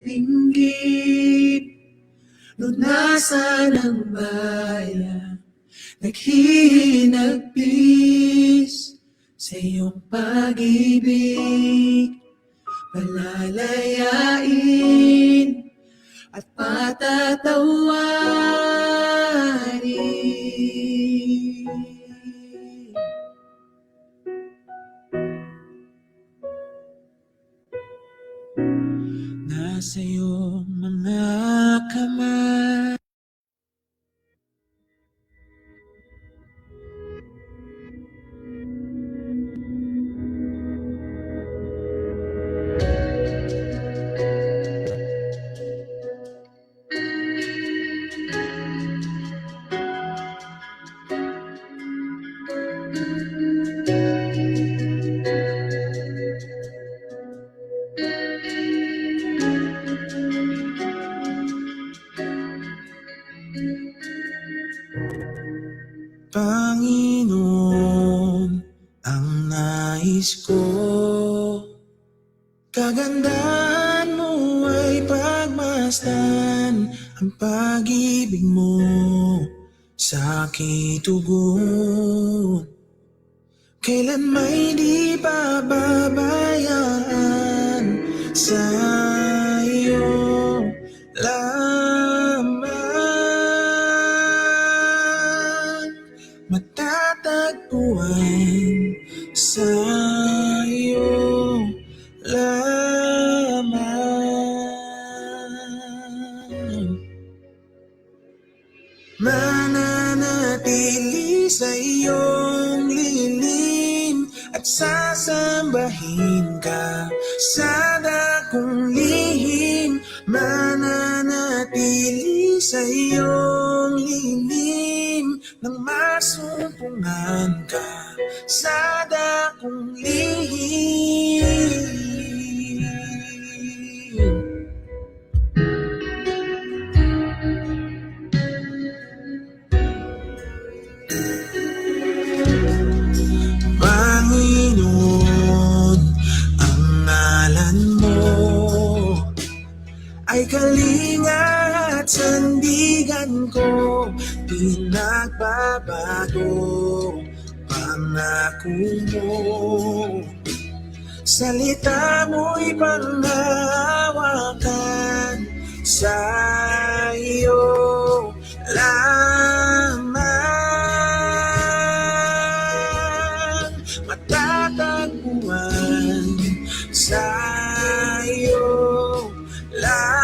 Dinggit, lunasan ng bayan, naghihinagpis sa iyong pag-ibig, palalayain at patatawarin. Nasa iyong mga kamay, Panginoon, ang nais ko, kagandahan mo ay pagmasdan ang pag-ibig mo sa aking tugon. Kailan may di pababayaan sa iyo lamang matatagpuan sa iyo lamang. Mananatili sa iyong lilim at sasambahin ka sa dakong lihim. Mananatili sa iyong lilim nang masumpungan ka sa dakong lihim. Panginoon, ang ngalan mo ay kalinga at sandigan ko, pinagbabago pangako mo. Salita mo'y panghawakan sa iyo lamang, matatagpuan sa iyo lamang.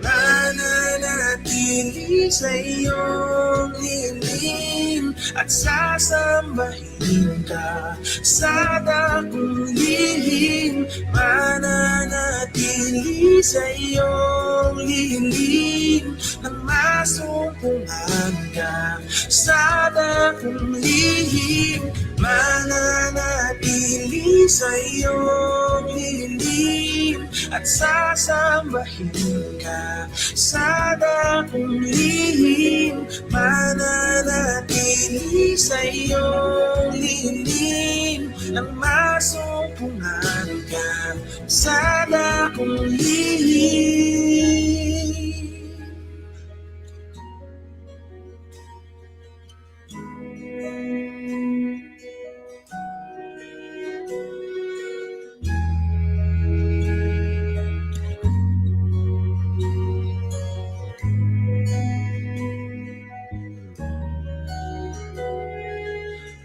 Mananatili sa iyong lilim at sasambahin ka sa dakong lihim. Mananatili sa iyong lilim nang masumpungan ka sa dakong lihim. Mananatili sa iyong lilim at sasambahin ka sa dakong lihim. Mananatili sa iyong lilim nang masumpungan ka sa dakong lihim.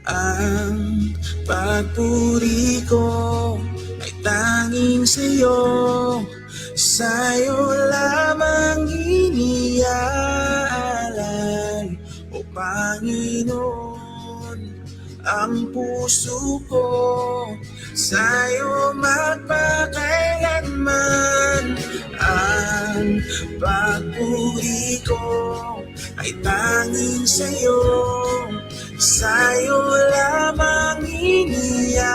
Ang pagpuri ko ay tanging sa'yo, sa'yo lamang iniaalay, o Panginoon, ang puso ko sa'yo magpakailanman. Ang pagpuri ko ay tanging sa'yo, sa'yo lamang iniaalay,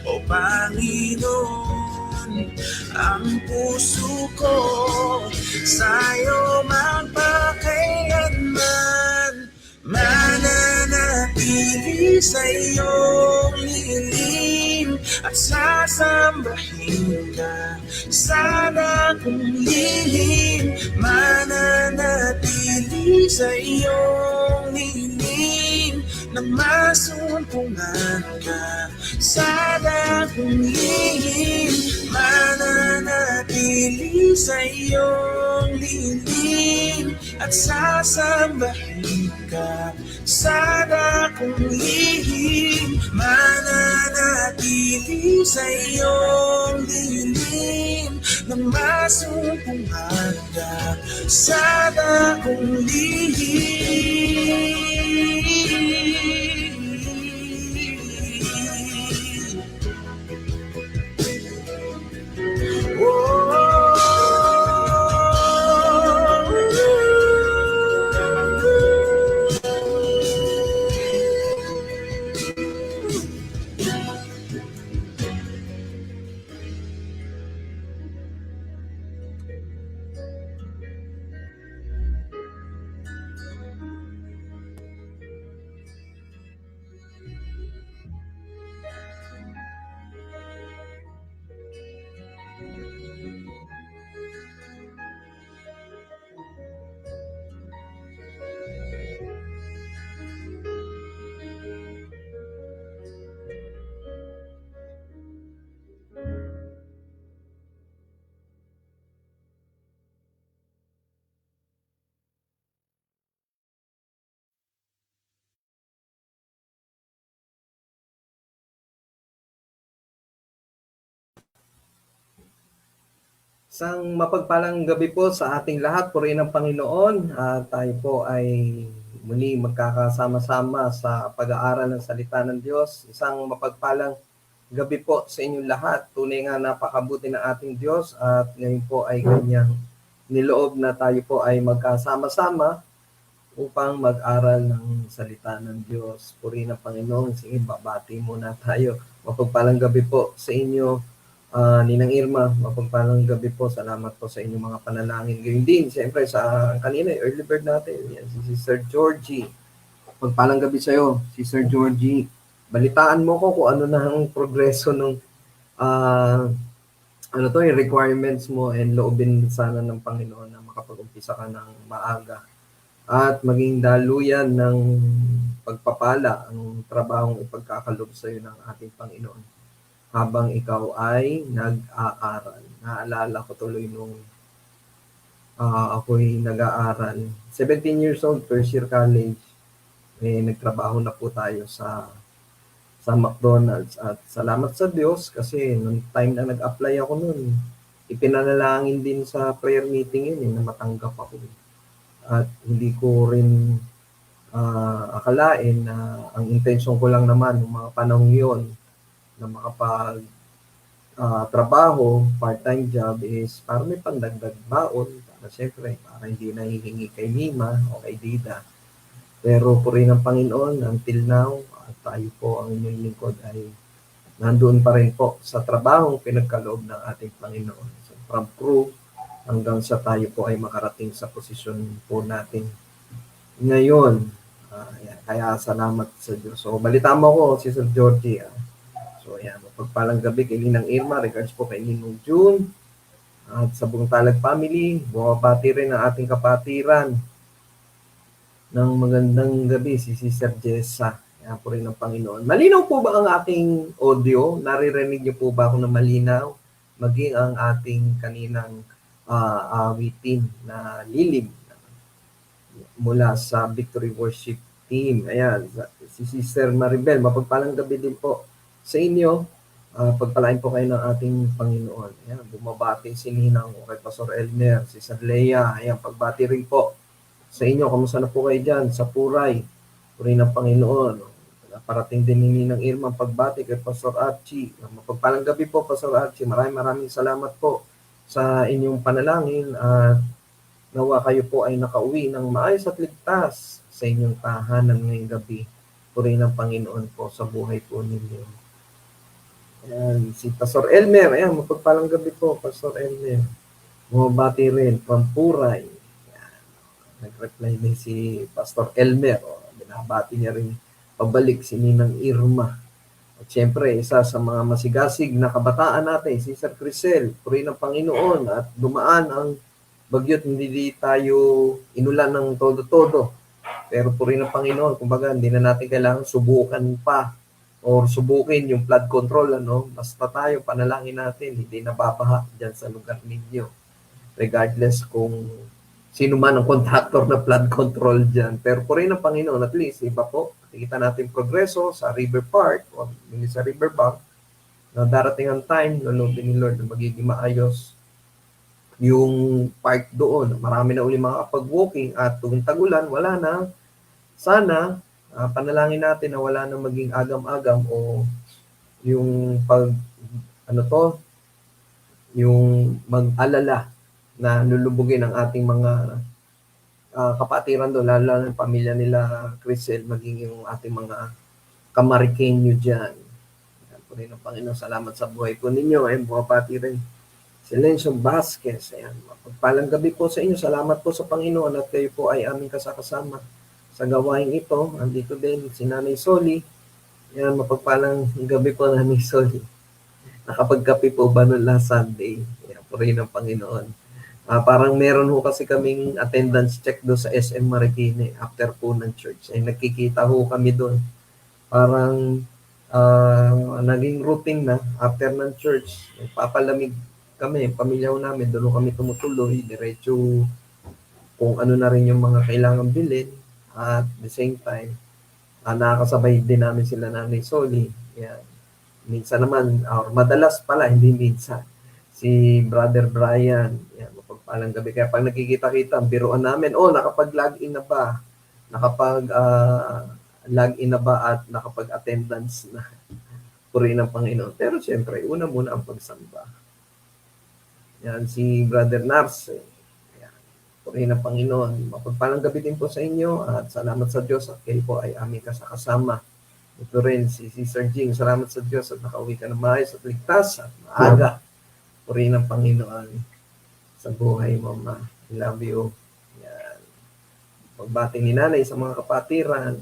o Panginoon, ang puso ko sa'yo magpakailanman. Mananatili sa iyong lilim at sasambahin ka. Sana kung lihim mananatili sa iyong lilim nang masumpungan ka. Sana kung lihim mananatili sa iyong lilim at sasambahin ka. Sana kung lihim mananatili sa iyong lilim nang masumpungan ka. Sana kung lihim. Isang mapagpalang gabi po sa ating lahat, purihin ng Panginoon. Tayo po ay muli magkakasama-sama sa pag-aaral ng salita ng Diyos. Isang mapagpalang gabi po sa inyong lahat. Tunay nga napakabuti ng ating Diyos at ngayon po ay kanyang niloob na tayo po ay magkasama-sama upang mag-aral ng salita ng Diyos. Purihin ng Panginoon. Sige, babati muna tayo. Mapagpalang gabi po sa inyo. Ninang Irma, mapagpalang gabi po. Salamat po sa inyong mga panalangin. Gayun din, siyempre sa kanina, early bird natin. Yan, si Sir Georgie. Mapagpalang gabi sa iyo, si Sir Georgie. Balitaan mo ko kung ano na ang progreso ng requirements mo, and loobin sana ng Panginoon na makapag-umpisa ka ng maaga. At maging daluyan ng pagpapala ang trabahong ipagkakalob sa iyo ng ating Panginoon habang ikaw ay nag-aaral. Naalala ko tuloy nung ako'y nag-aaral. 17 years old, first year college. Nagtrabaho na po tayo sa McDonald's. At salamat sa Diyos kasi nung time na nag-apply ako nun, ipinanalangin din sa prayer meeting yun na matanggap ako. At hindi ko rin akalain na ang intention ko lang naman ng mga panahon yun na makapag trabaho, part-time job is para may pandagdag baon, para siyempre, para hindi nahihingi kay Mima o kay Dida. Pero po rin ang Panginoon, until now, at tayo po ang inyong lingkod ay nandoon pa rin po sa trabaho pinagkaloob ng ating Panginoon. So, from crew hanggang sa tayo po ay makarating sa posisyon po natin ngayon. Kaya salamat sa Diyos. So, balita mo ko, si Sir Georgie. So, ayan, mapagpalang gabi kay Ninang Irma, regards po kay Ninong June, at sa buong Talag family. Bumabati rin ang ating kapatiran ng magandang gabi, si Sister Jessa. Ayan po rin ang Panginoon. Malinaw po ba ang ating audio? Naririnig niyo po ba ako na malinaw? Maging ang ating kaninang awitin na lilim mula sa Victory Worship Team. Ayan, si Sister Maribel, mapagpalang gabi din po sa inyo. Pagpalain po kayo ng ating Panginoon. Ayan, bumabati si Ninang kay Pastor Elmer, si Sir Leia. Ayan, pagbati rin po sa inyo. Kamusta na po kayo dyan sa Puray? Puray ng Panginoon. Parating din ni Ninang Irma pagbati kay Pastor Archie. Mapagpalang gabi po, Pastor Archie. Maraming salamat po sa inyong panalangin at nawa kayo po ay nakauwi ng maayos at ligtas sa inyong tahanan ngayong gabi. Puray ng Panginoon po sa buhay po ninyo. Ayan, si Pastor Elmer. Ayan, mapagpalang gabi po, Pastor Elmer. Bumabati rin, Pampuray. Ayan, nag-reply din si Pastor Elmer. Binabati niya rin pabalik si Ninang Irma. At syempre, isa sa mga masigasig na kabataan natin, si Sir Crisel, purihin ng Panginoon at dumaan ang bagyo't hindi tayo inulan ng todo-todo. Pero purihin ng Panginoon, kumbaga hindi na natin kailangan subukan pa or subukin yung flood control, ano? Basta tayo, panalangin natin, hindi nababaha dyan sa lugar ninyo. Regardless kung sino man ang contractor na flood control dyan. Pero purihin ng Panginoon, at least, iba po, nakikita natin progreso sa River Park o sa Riverbank na darating ang time na Lord ni Lord na magiging maayos yung park doon. Marami na uli makakapag-walking at tuwing tagulan, wala na. Sana, panalangin natin na wala na maging agam-agam o yung yung mag-alala na lulubugin ang ating mga kapatiran doon, lalo ng pamilya nila Crisel, maging yung ating mga kamarikenyo dyan. Yan po rin ang Panginoon. Salamat sa buhay po ninyo. Ayun, mga patiran. Silencio Vasquez. Ayan. Pagpalang gabi po sa inyo. Salamat po sa Panginoon at kayo po ay aming kasakasama sa gawain ito. Andito din si Nanay Soli. Ayan, mapagpalang gabi po, Nanay Soli. Nakapagkape po ba noon last Sunday? Ayan po rin ang Panginoon. Parang meron ho kasi kaming attendance check doon sa SM Marikina after po ng church. Ay nakikita ho kami doon. Parang naging routine na after ng church. Papalamig kami, pamilya ho namin, doon ho kami tumutuloy. Diretso kung ano na rin yung mga kailangan bilhin. At the same time, nakakasabay din namin sila Nanay Soli. Yan. Minsan naman, or madalas pala, hindi minsan. Si Brother Brian, yan, mapagpalang gabi. Kaya pag nakikita-kita, biruan namin, nakapag-login na ba? Nakapag-login na ba at nakapag-attendance na? Purihin ng Panginoon. Pero siyempre, una muna ang pagsamba. Yan, si Brother Nars, yan, purihin ng Panginoon. Mapagpalang gabi din po sa inyo at salamat sa Diyos at kayo po ay aming kasakasama. Ito rin si Sir Jing, salamat sa Diyos at nakauwi ka na maayos at ligtas at maaga. Purihin ng Panginoon sa buhay mo, Ma. I love you. Yan. Pagbati ni Nanay sa mga kapatiran.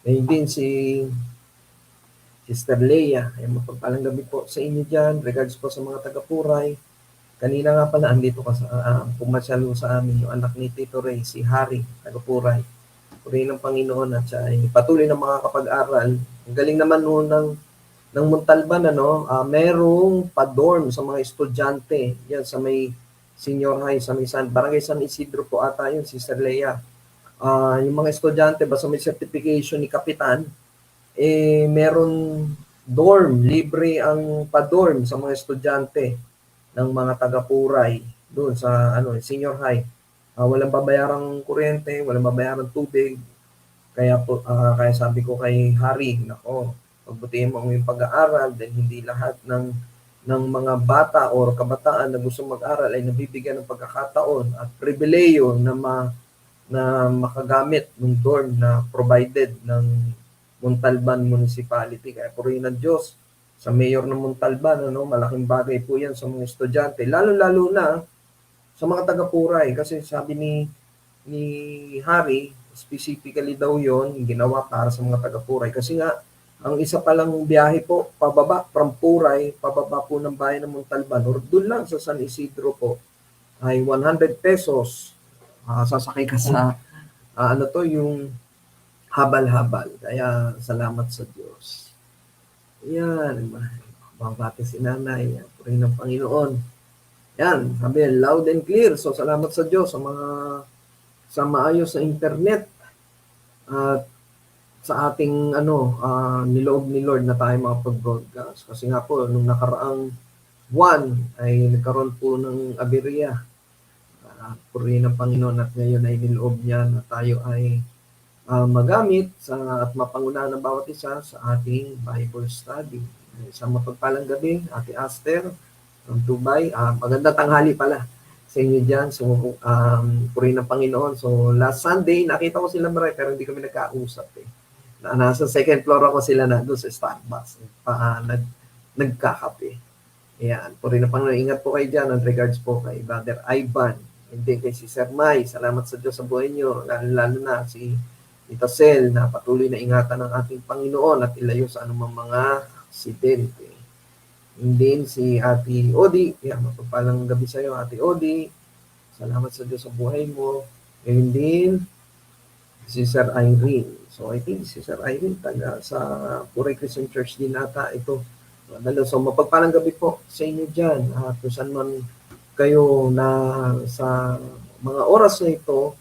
Ngayon din si Sister Leia. Ay mapagpalang gabi po sa inyo dyan. Regards po sa mga taga-Puray. Kanina nga pala, andito ka sa pumasyalo sa amin yung anak ni Tito Ray, si Harry, taga-Puray. Purihin ng Panginoon at siya ay patuloy na mga kapag-aral. Ang galing naman noon ng Montalban, merong pa-dorm sa mga estudyante. Yan, sa may senior high, sa may Barangay San Isidro po ata yun, Sister Leia. Yung mga estudyante, basta may certification ni Kapitan, meron dorm, libre ang pa-dorm sa mga estudyante ng mga taga-Puray doon sa senior high. Walang babayarang kuryente, walang babayarang tubig. Kaya sabi ko kay Harry, nako, pagbutihin mo yung pag-aaral dahil hindi lahat ng mga bata o kabataan na gusto mag-aral ay nabibigyan ng pagkakataon at pribileyo na makagamit ng dorm na provided ng Montalban Municipality. Kaya purihin ng Diyos sa mayor ng Montalban, malaking bagay po yan sa mga estudyante, lalo-lalo na sa mga taga-Puray kasi sabi ni Harry, specifically daw yon ginawa para sa mga taga-Puray kasi nga ang isa palang biyahe po, pababa from Puray, pababa po ng bayan ng Montalban, or doon lang sa San Isidro po, ay 100 pesos. Sasakay ka sa, yung habal-habal. Kaya, salamat sa Diyos. Yan, mabati si Nanay, purihin ng Panginoon. Yan, sabi, loud and clear. So, salamat sa Diyos sa maayos na internet. At sa ating niloob ni Lord na tayo makapag-broadcast. Kasi nga po, nung nakaraang buwan ay nagkaroon po ng aberya. Purihin ng Panginoon at ngayon ay niloob niya na tayo ay magamit at mapangunahan ng bawat isa sa ating Bible study. Sa mapagpalang gabi, Ate Aster from Dubai. Magandang tanghali pala sa inyo dyan. So, purihin ng Panginoon. So, last Sunday, nakita ko sila maray pero hindi kami nagkausap nasa second floor ako sila na doon sa Starbucks. Nagkakape. Ayan. Purihin ng Panginoon. Ingat po kayo dyan. And regards po kay Brother Ivan. Hindi kay si Sir Mai. Salamat sa Diyos sa buhay nyo. Lalo na si Tita Sel, na patuloy na ingatan ng ating Panginoon at ilayo sa anumang mga aksidente. And then si Ate Odi, mapagpalang gabi sa iyo, Ate Odi. Salamat sa Diyos sa buhay mo. And then si Sir Irene. So I think si Sir Irene taga sa Puray Christian Church din ata ito. So mapagpalang gabi po sa inyo dyan. Kung saan man kayo na sa mga oras na ito,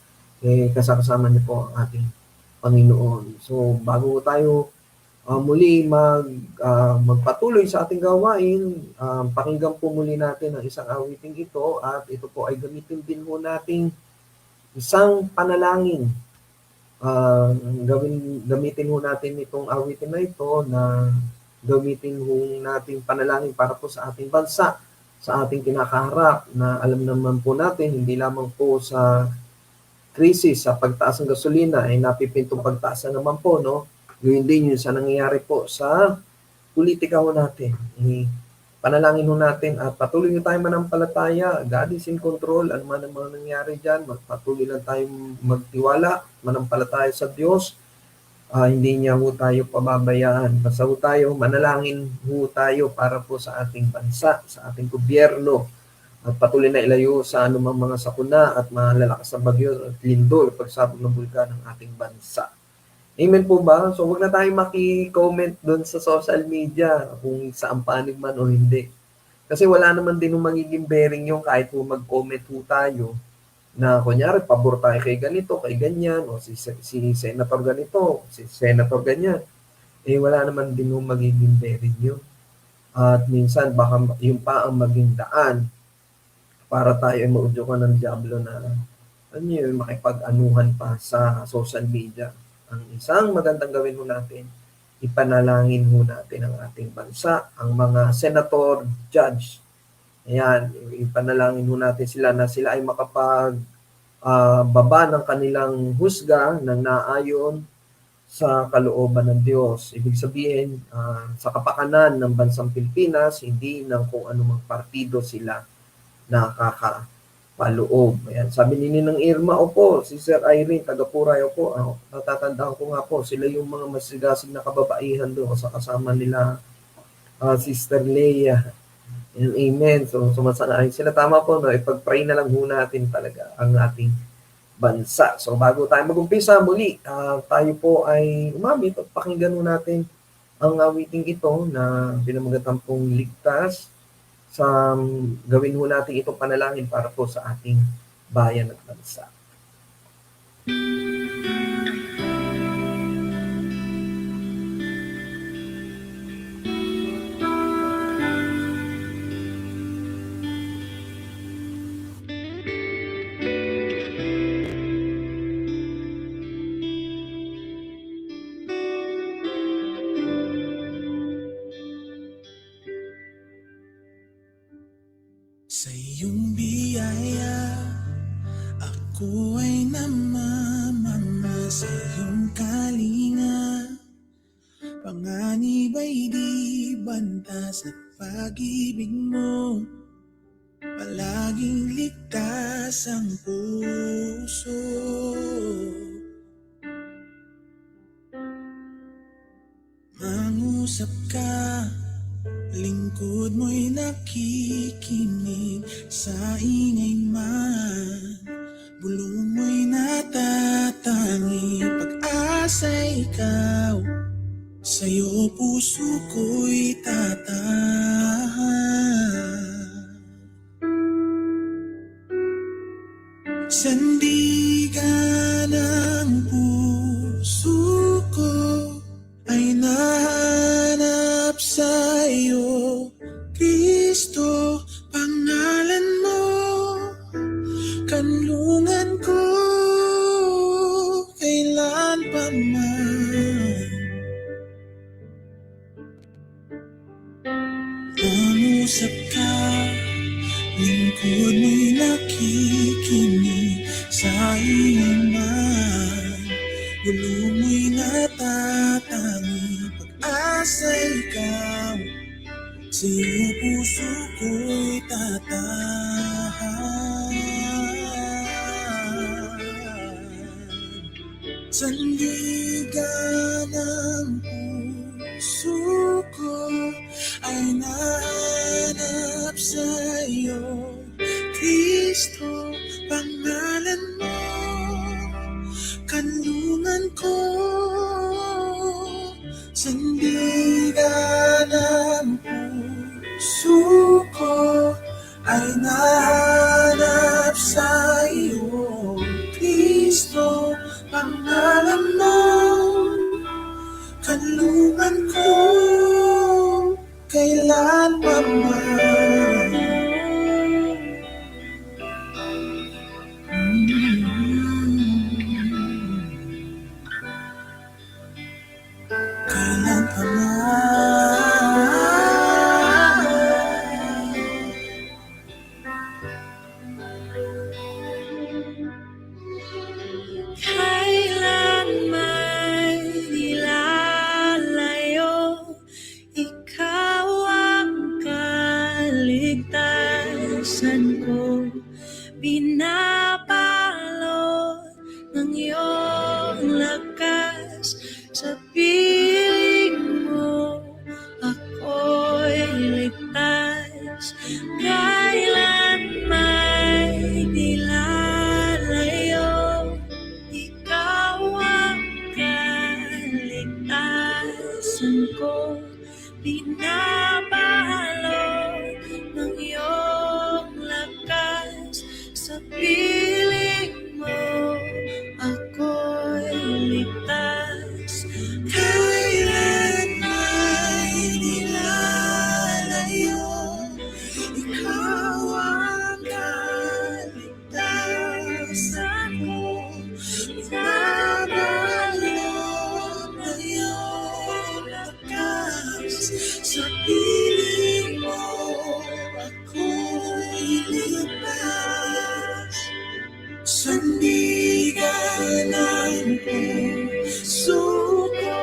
kasama niyo po ang ating Panginoon. So bago tayo muli magpatuloy sa ating gawain, pakinggan po muli natin ang isang awiting ito at ito po ay gamitin din po nating isang panalangin. Gamitin ho natin itong awitin na ito na gamitin ho nating panalangin para po sa ating bansa, sa ating kinakaharap na alam naman po natin, hindi lamang po sa krisis sa pagtaas ng gasolina ay napipintong pagtaas na naman po, no? Yun din yun sa nangyayari po sa politika ho natin. Panalangin ho natin at patuloy nyo tayo manampalataya. God is in control. Ano man ang mga nangyayari dyan, patuloy lang tayong magtiwala, manampalataya sa Diyos. Hindi niya ho tayo pababayaan. Basta ho tayo, manalangin ho tayo para po sa ating bansa, sa ating gobyerno. At patuloy na ilayo sa anumang mga sakuna at malalakas na bagyo at lindol pagsabog ng bulkan ng ating bansa. Amen po ba? So wag na tayo maki-comment doon sa social media kung saan panig man o hindi. Kasi wala naman din magiging bearing yung kahit po mag-comment po tayo na kunyari pabor tayo kay ganito, kay ganyan, o si senator ganito, si senator ganyan. Wala naman din magiging bearing yun. At minsan baka yung pa ang maging daan para tayo ay maudyukan ng diablo na makipag-anuhan pa sa social media. Ang isang magandang gawin ho natin, ipanalangin ho natin ang ating bansa, ang mga senator, judge. Ayan, ipanalangin ho natin sila na sila ay makapag-baba ng kanilang husga ng naayon sa kalooban ng Diyos. Ibig sabihin, sa kapakanan ng bansang Pilipinas, hindi ng kung anumang partido sila nakakapaloob. Ayan, sabi ni Ninang Irma, opo, si Sir Irene, taga-Puray, opo, natatandaan ko nga po, sila yung mga masigasig na kababaihan doon sa kasama nila Sister Leia. And amen. So, sumasanayin sila. Tama po, no? Ipag-pray na lang ho natin talaga ang ating bansa. So, bago tayo mag-umpisa muli, tayo po ay umamit at pakinggan ho natin ang awiting ito na pinamagatan pong ligtas. Gawin ho natin itong panalangin para po sa ating bayan at bansa. Sa iyong biyaya, ako ay namamama. Sa iyong kalinga, panganib ay di bantas at pag-ibig mo palaging ligtas ang puso. Mangusap ka, lingkod mo'y nakikinig. Sa ingay man, bulong mo'y natatangi. Pag-asa ikaw, sa'yo puso ko'y tatahan. Sandigan ng puso ko ay nahanap sa'yo, Kristo, pangalan mo, kanlungan ko, kailan pa man. Mangusap ka, lingkod mo'y nakikinig. Sa iyong man, gulo mo'y natatangi. Pag-asa ikaw, sa iyo puso ko'y tatahan. Sandigan ng puso ko ay nahanap sa'yo, Kristo, pangalan mo, kanlungan ko. Sandigan ng puso ko ay nahanap sa'yo, Kristo, pangalan mo, kanlungan ko, kailan pa man. Kailan pa man. Kailan may nilalayo, ikaw ang kaligtasan ko. Binabalot ng iyong lakas, sa piling mo ako'y ligtas. Kailan may nilalayo, ikaw ang kaligtasan ko. Binabalot ng iyong lakas, sa piling mo ako'y ligtas. Kailan may nilalayo, ikaw ang kaligtasan ko. Binabalot ng iyong lakas, sa piling mo ako'y ligtas. Sandigan ng puso ko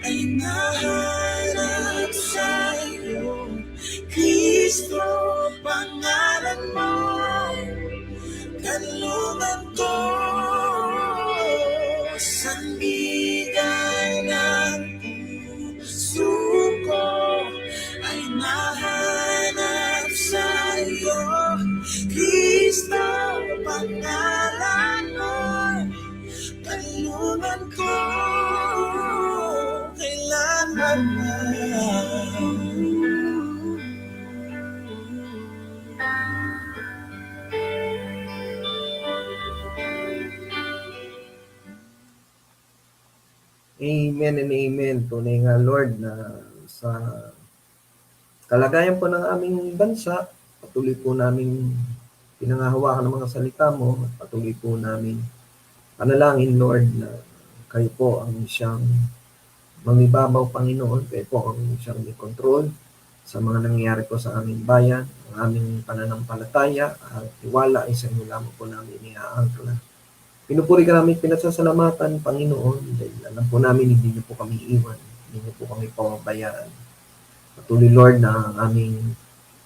ay nahanap sa'yo, Kristo, pangalan mo, kanlungan ko. Sandigan ng puso ko ay nahanap sa'yo, Kristo, pangalan mo, kanlungan ko, kailanman man. Amen and amen. Tunay nga, Lord, na sa kalagayan po ng aming bansa, patuloy po namin pinangahawakan ng mga salita mo, at patuloy po namin panalangin, Lord, na kayo po ang siyang mangibabaw, Panginoon. Kayo po ang siyang may control sa mga nangyayari po sa aming bayan, ang aming pananampalataya at tiwala ay sa inyo lamang po namin iniaangkla. Pinupuri ka namin, pinasasalamatan, Panginoon, dahil alam po namin hindi niyo po kami iwan, hindi niyo po kami pababayaan. Patuloy, Lord, na ang aming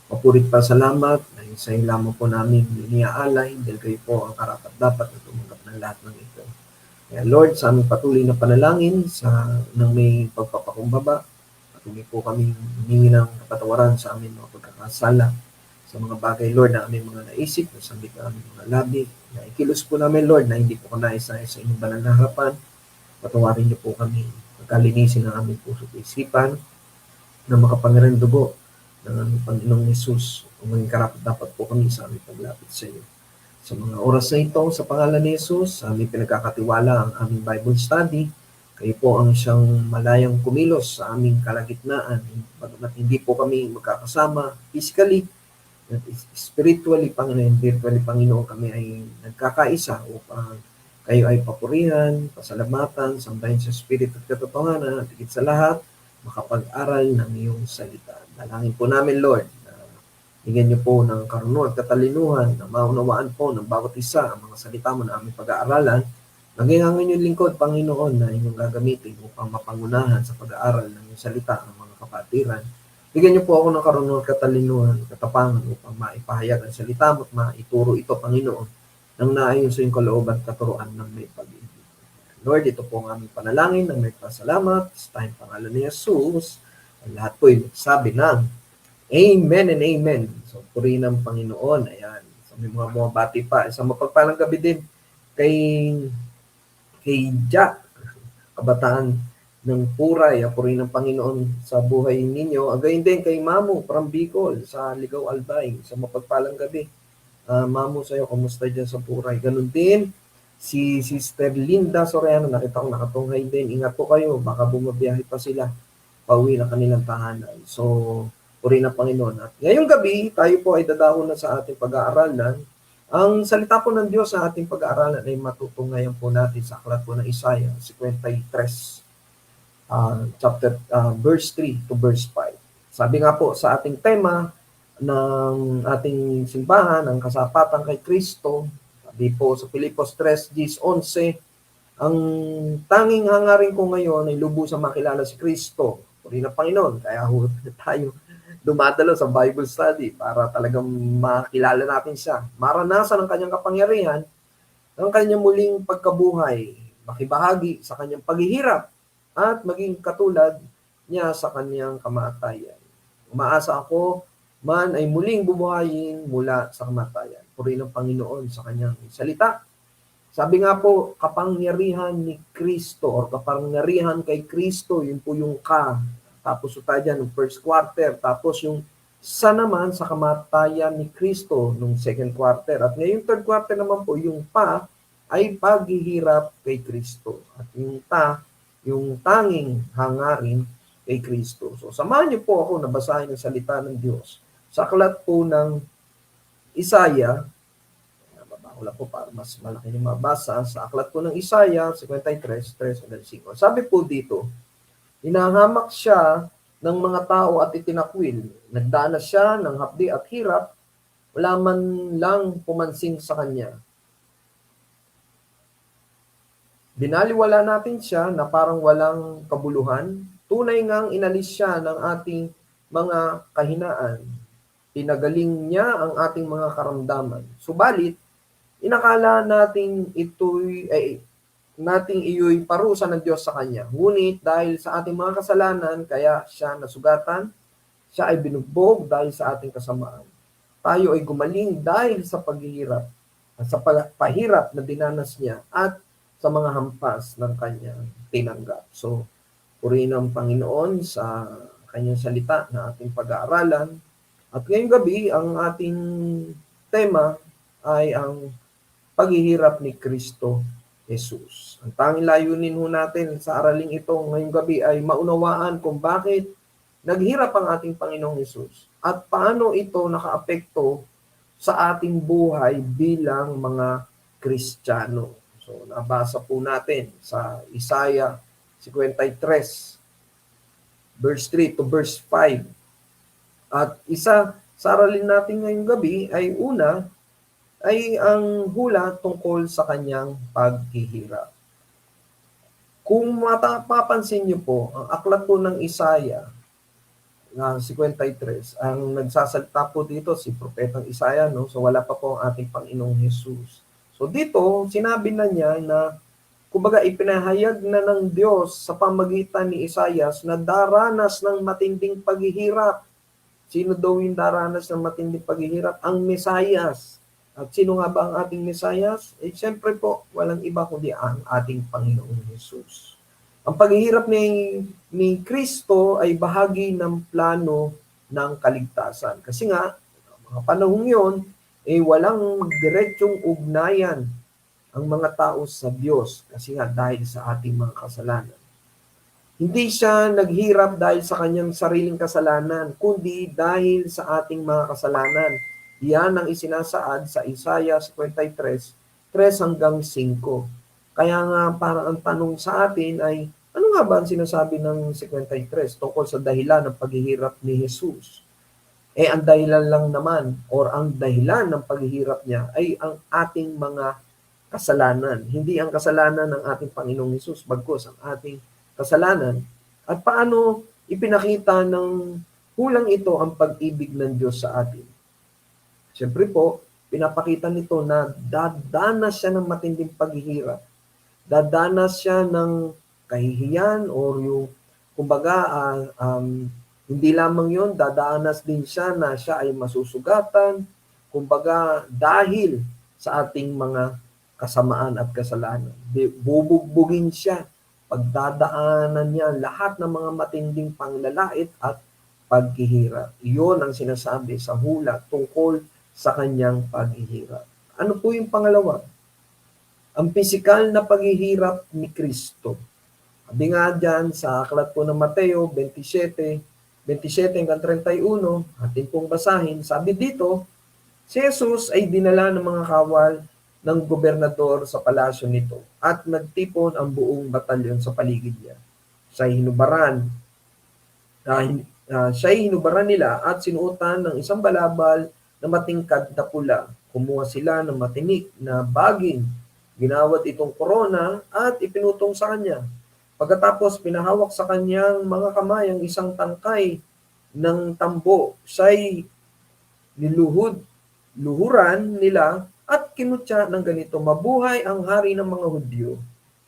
mapurit pa salamat dahil sa iyo lamang po namin iniaalay dahil kayo po ang karapat-dapat na tumanggap ng lahat ng ito. Kaya, Lord, sa aming patuloy na panalangin nang may pagpapakumbaba, patuloy po kami humingi ng kapatawaran sa aming mga pagkakasala, sa mga bagay, Lord, na aming mga naisip, na sambit na aming mga labi, na ikilos po namin, Lord, na hindi po kanais-nais sa inyong banal na harapan. Patawarin niyo po kami, pagkalinisin ang aming puso at isipan, na makapangyarihang dugo ng aming Panginoong Yesus, kung maging karapat-dapat po kami sa aming paglapit sa iyo. Sa mga oras na ito, sa pangalan ni Jesus, sa aming pinagkakatiwala ang aming Bible study. Kayo po ang siyang malayang kumilos sa aming kalagitnaan. Bagamat hindi po kami magkakasama physically, at spiritually, Panginoon, virtually, Panginoon, kami ay nagkakaisa upang kayo ay papurihan, pasalamatan, sambahin sa spirit at katotohanan, at higit sa lahat, makapag-aral ng iyong salita. Dalangin po namin, Lord, na bigyan niyo po ng karunungan at katalinuhan, na maunawaan po ng bawat isa ang mga salita mo na aming pag-aaralan, maging ang inyong lingkod, Panginoon, na inyong gagamitin upang mapangunahan sa pag-aaral ng iyong salita ang mga kapatiran. Bigyan niyo po ako ng karunungan at katalinuhan, katapangan upang maipahayag ang salita mo at maituro ito, Panginoon, nang naayon sa iyong kalooban at katuruan ng may pag-ibig. Lord, ito po ang aming panalangin ng may pasalamat sa tayong pangalan ni Jesus. Ang lahat po ay sabi ng Amen and Amen. So, purihin ng Panginoon. Ayan. So, may mga bumabati pa. Isang mapagpalang gabi din kay Jack, kabataan ng Puray. Purihin ng Panginoon sa buhay ninyo. Agayon din kay Mamu from Bicol sa Ligaw Albay. Sa mapagpalang gabi. Mamu, sa'yo, kumusta dyan sa Puray? Ganun din, si Sister Linda Soriano, nakita ko nakatunghay din. Ingat po kayo, baka bumabiyahe pa sila. Pauwi na kanilang tahanan. So, purihin ng Panginoon. At ngayong gabi, tayo po ay dadahon na sa ating pag-aaralan. Ang salita po ng Diyos sa ating pag-aaralan ay matutunghayan po natin sa aklat po ng Isaiah 53, verse 3 to verse 5. Sabi nga po sa ating tema ng ating simbahan, ang kasapatan kay Kristo, sabi po sa Filipos 3:11, ang tanging hangarin ko ngayon ay lubusang makilala si Kristo. Purihin ng Panginoon, kaya tayo dumadalo sa Bible study para talagang makilala natin siya. Maranasan ang kanyang kapangyarihan, ang kanyang muling pagkabuhay, makibahagi sa kanyang paghihirap, at maging katulad niya sa kanyang kamatayan. Umaasa ako man ay muling bubuhayin mula sa kamatayan. Purihin ng Panginoon sa kanyang salita. Sabi nga po, kapangyarihan ni Kristo or kapangyarihan kay Kristo, yun po yung ka. Tapos tayo dyan, ng first quarter. Tapos yung sa naman sa kamatayan ni Kristo nung second quarter. At ngayong third quarter naman po, yung pa ay paghihirap kay Kristo. At yung ta, yung tanging hangarin kay Kristo. So samahan niyo po ako na basahin ang salita ng Diyos. Sa aklat po ng Isaiah, babawala po para mas malaki yung mabasa. Sa aklat po ng Isaiah 53:3-5. Sabi po dito, hinahamak siya ng mga tao at itinakwil. Nagdanas siya ng hapdi at hirap, wala man lang pumansin sa kanya. Binaliwala natin siya na parang walang kabuluhan. Tunay ngang inalis siya ng ating mga kahinaan. Pinagaling niya ang ating mga karamdaman. Subalit, inakala nating iyo'y parusa ng Diyos sa Kanya. Ngunit dahil sa ating mga kasalanan, kaya siya nasugatan, siya ay binugbog dahil sa ating kasamaan. Tayo ay gumaling dahil sa paghihirap, sa pahirap na dinanas niya at sa mga hampas ng Kanyang tinanggap. So, purihin ang Panginoon sa Kanyang salita na ating pag-aaralan. At ngayong gabi, ang ating tema ay ang paghihirap ni Kristo Jesus. Ang tanging layunin ho natin sa araling ito ngayong gabi ay maunawaan kung bakit naghirap ang ating Panginoong Jesus at paano ito nakaapekto sa ating buhay bilang mga Kristiyano. So, nabasa po natin sa Isaiah 53, verse 3 to verse 5. At isa sa aralin natin ngayong gabi ay una, ay ang hula tungkol sa kanyang paghihirap. Kung mapapansin niyo po, ang aklat po ng Isaiah, 53, ang nagsasalita po dito si Propetang Isaiah, no? So wala pa po ang ating Panginoong Jesus. So dito, sinabi na niya na, kumbaga ipinahayag na ng Diyos sa pamagitan ni Isaiah na daranas ng matinding paghihirap. Sino daw yung daranas ng matinding paghihirap? Ang Mesayas. At sino nga ba ang ating Mesayas? Siyempre po, walang iba kundi ang ating Panginoong Jesus. Ang paghihirap ni Kristo ay bahagi ng plano ng kaligtasan. Kasi nga, mga panahong yun, walang diretsyong ugnayan ang mga tao sa Diyos. Kasi nga, dahil sa ating mga kasalanan. Hindi siya naghirap dahil sa kanyang sariling kasalanan, kundi dahil sa ating mga kasalanan. Yan ang isinasaad sa Isaiah 53, 3-5. Kaya nga parang ang tanong sa atin ay, ano nga ba ang sinasabi ng 53 tungkol sa dahilan ng paghihirap ni Jesus? Ang dahilan lang naman or ang dahilan ng paghihirap niya ay ang ating mga kasalanan. Hindi ang kasalanan ng ating Panginoong Jesus, bagkus ang ating kasalanan. At paano ipinakita ng hulang ito ang pag-ibig ng Diyos sa atin? Siyempre po, pinapakita nito na dadanas siya ng matinding paghihirap. dadanas siya ng kahihiyan or yung, kumbaga, hindi lamang yun, dadanas din siya na siya ay masusugatan, kumbaga, dahil sa ating mga kasamaan at kasalanan. Bubugbugin siya, pagdadaanan niya lahat ng mga matinding panglalait at paghihirap. Iyon ang sinasabi sa hula tungkol sa kanyang paghihirap. Ano po yung pangalawa? Ang pisikal na paghihirap ni Kristo. Sabi nga dyan sa aklat po ng Mateo 27 hanggang 31, atin pong basahin, sabi dito, si Jesus ay dinala ng mga kawal ng gobernador sa palasyo nito at nagtipon ang buong batalyon sa paligid niya. Siya'y hinubaran nila at sinuotan ng isang balabal na matingkad na pula. Kumuha sila ng matinik na baging, ginawat itong korona at ipinutong sa kanya. Pagkatapos pinahawak sa kanyang mga kamay ang isang tangkay ng tambo. Siya'y luhuran nila at kinutya ng ganito, mabuhay ang hari ng mga Hudyo.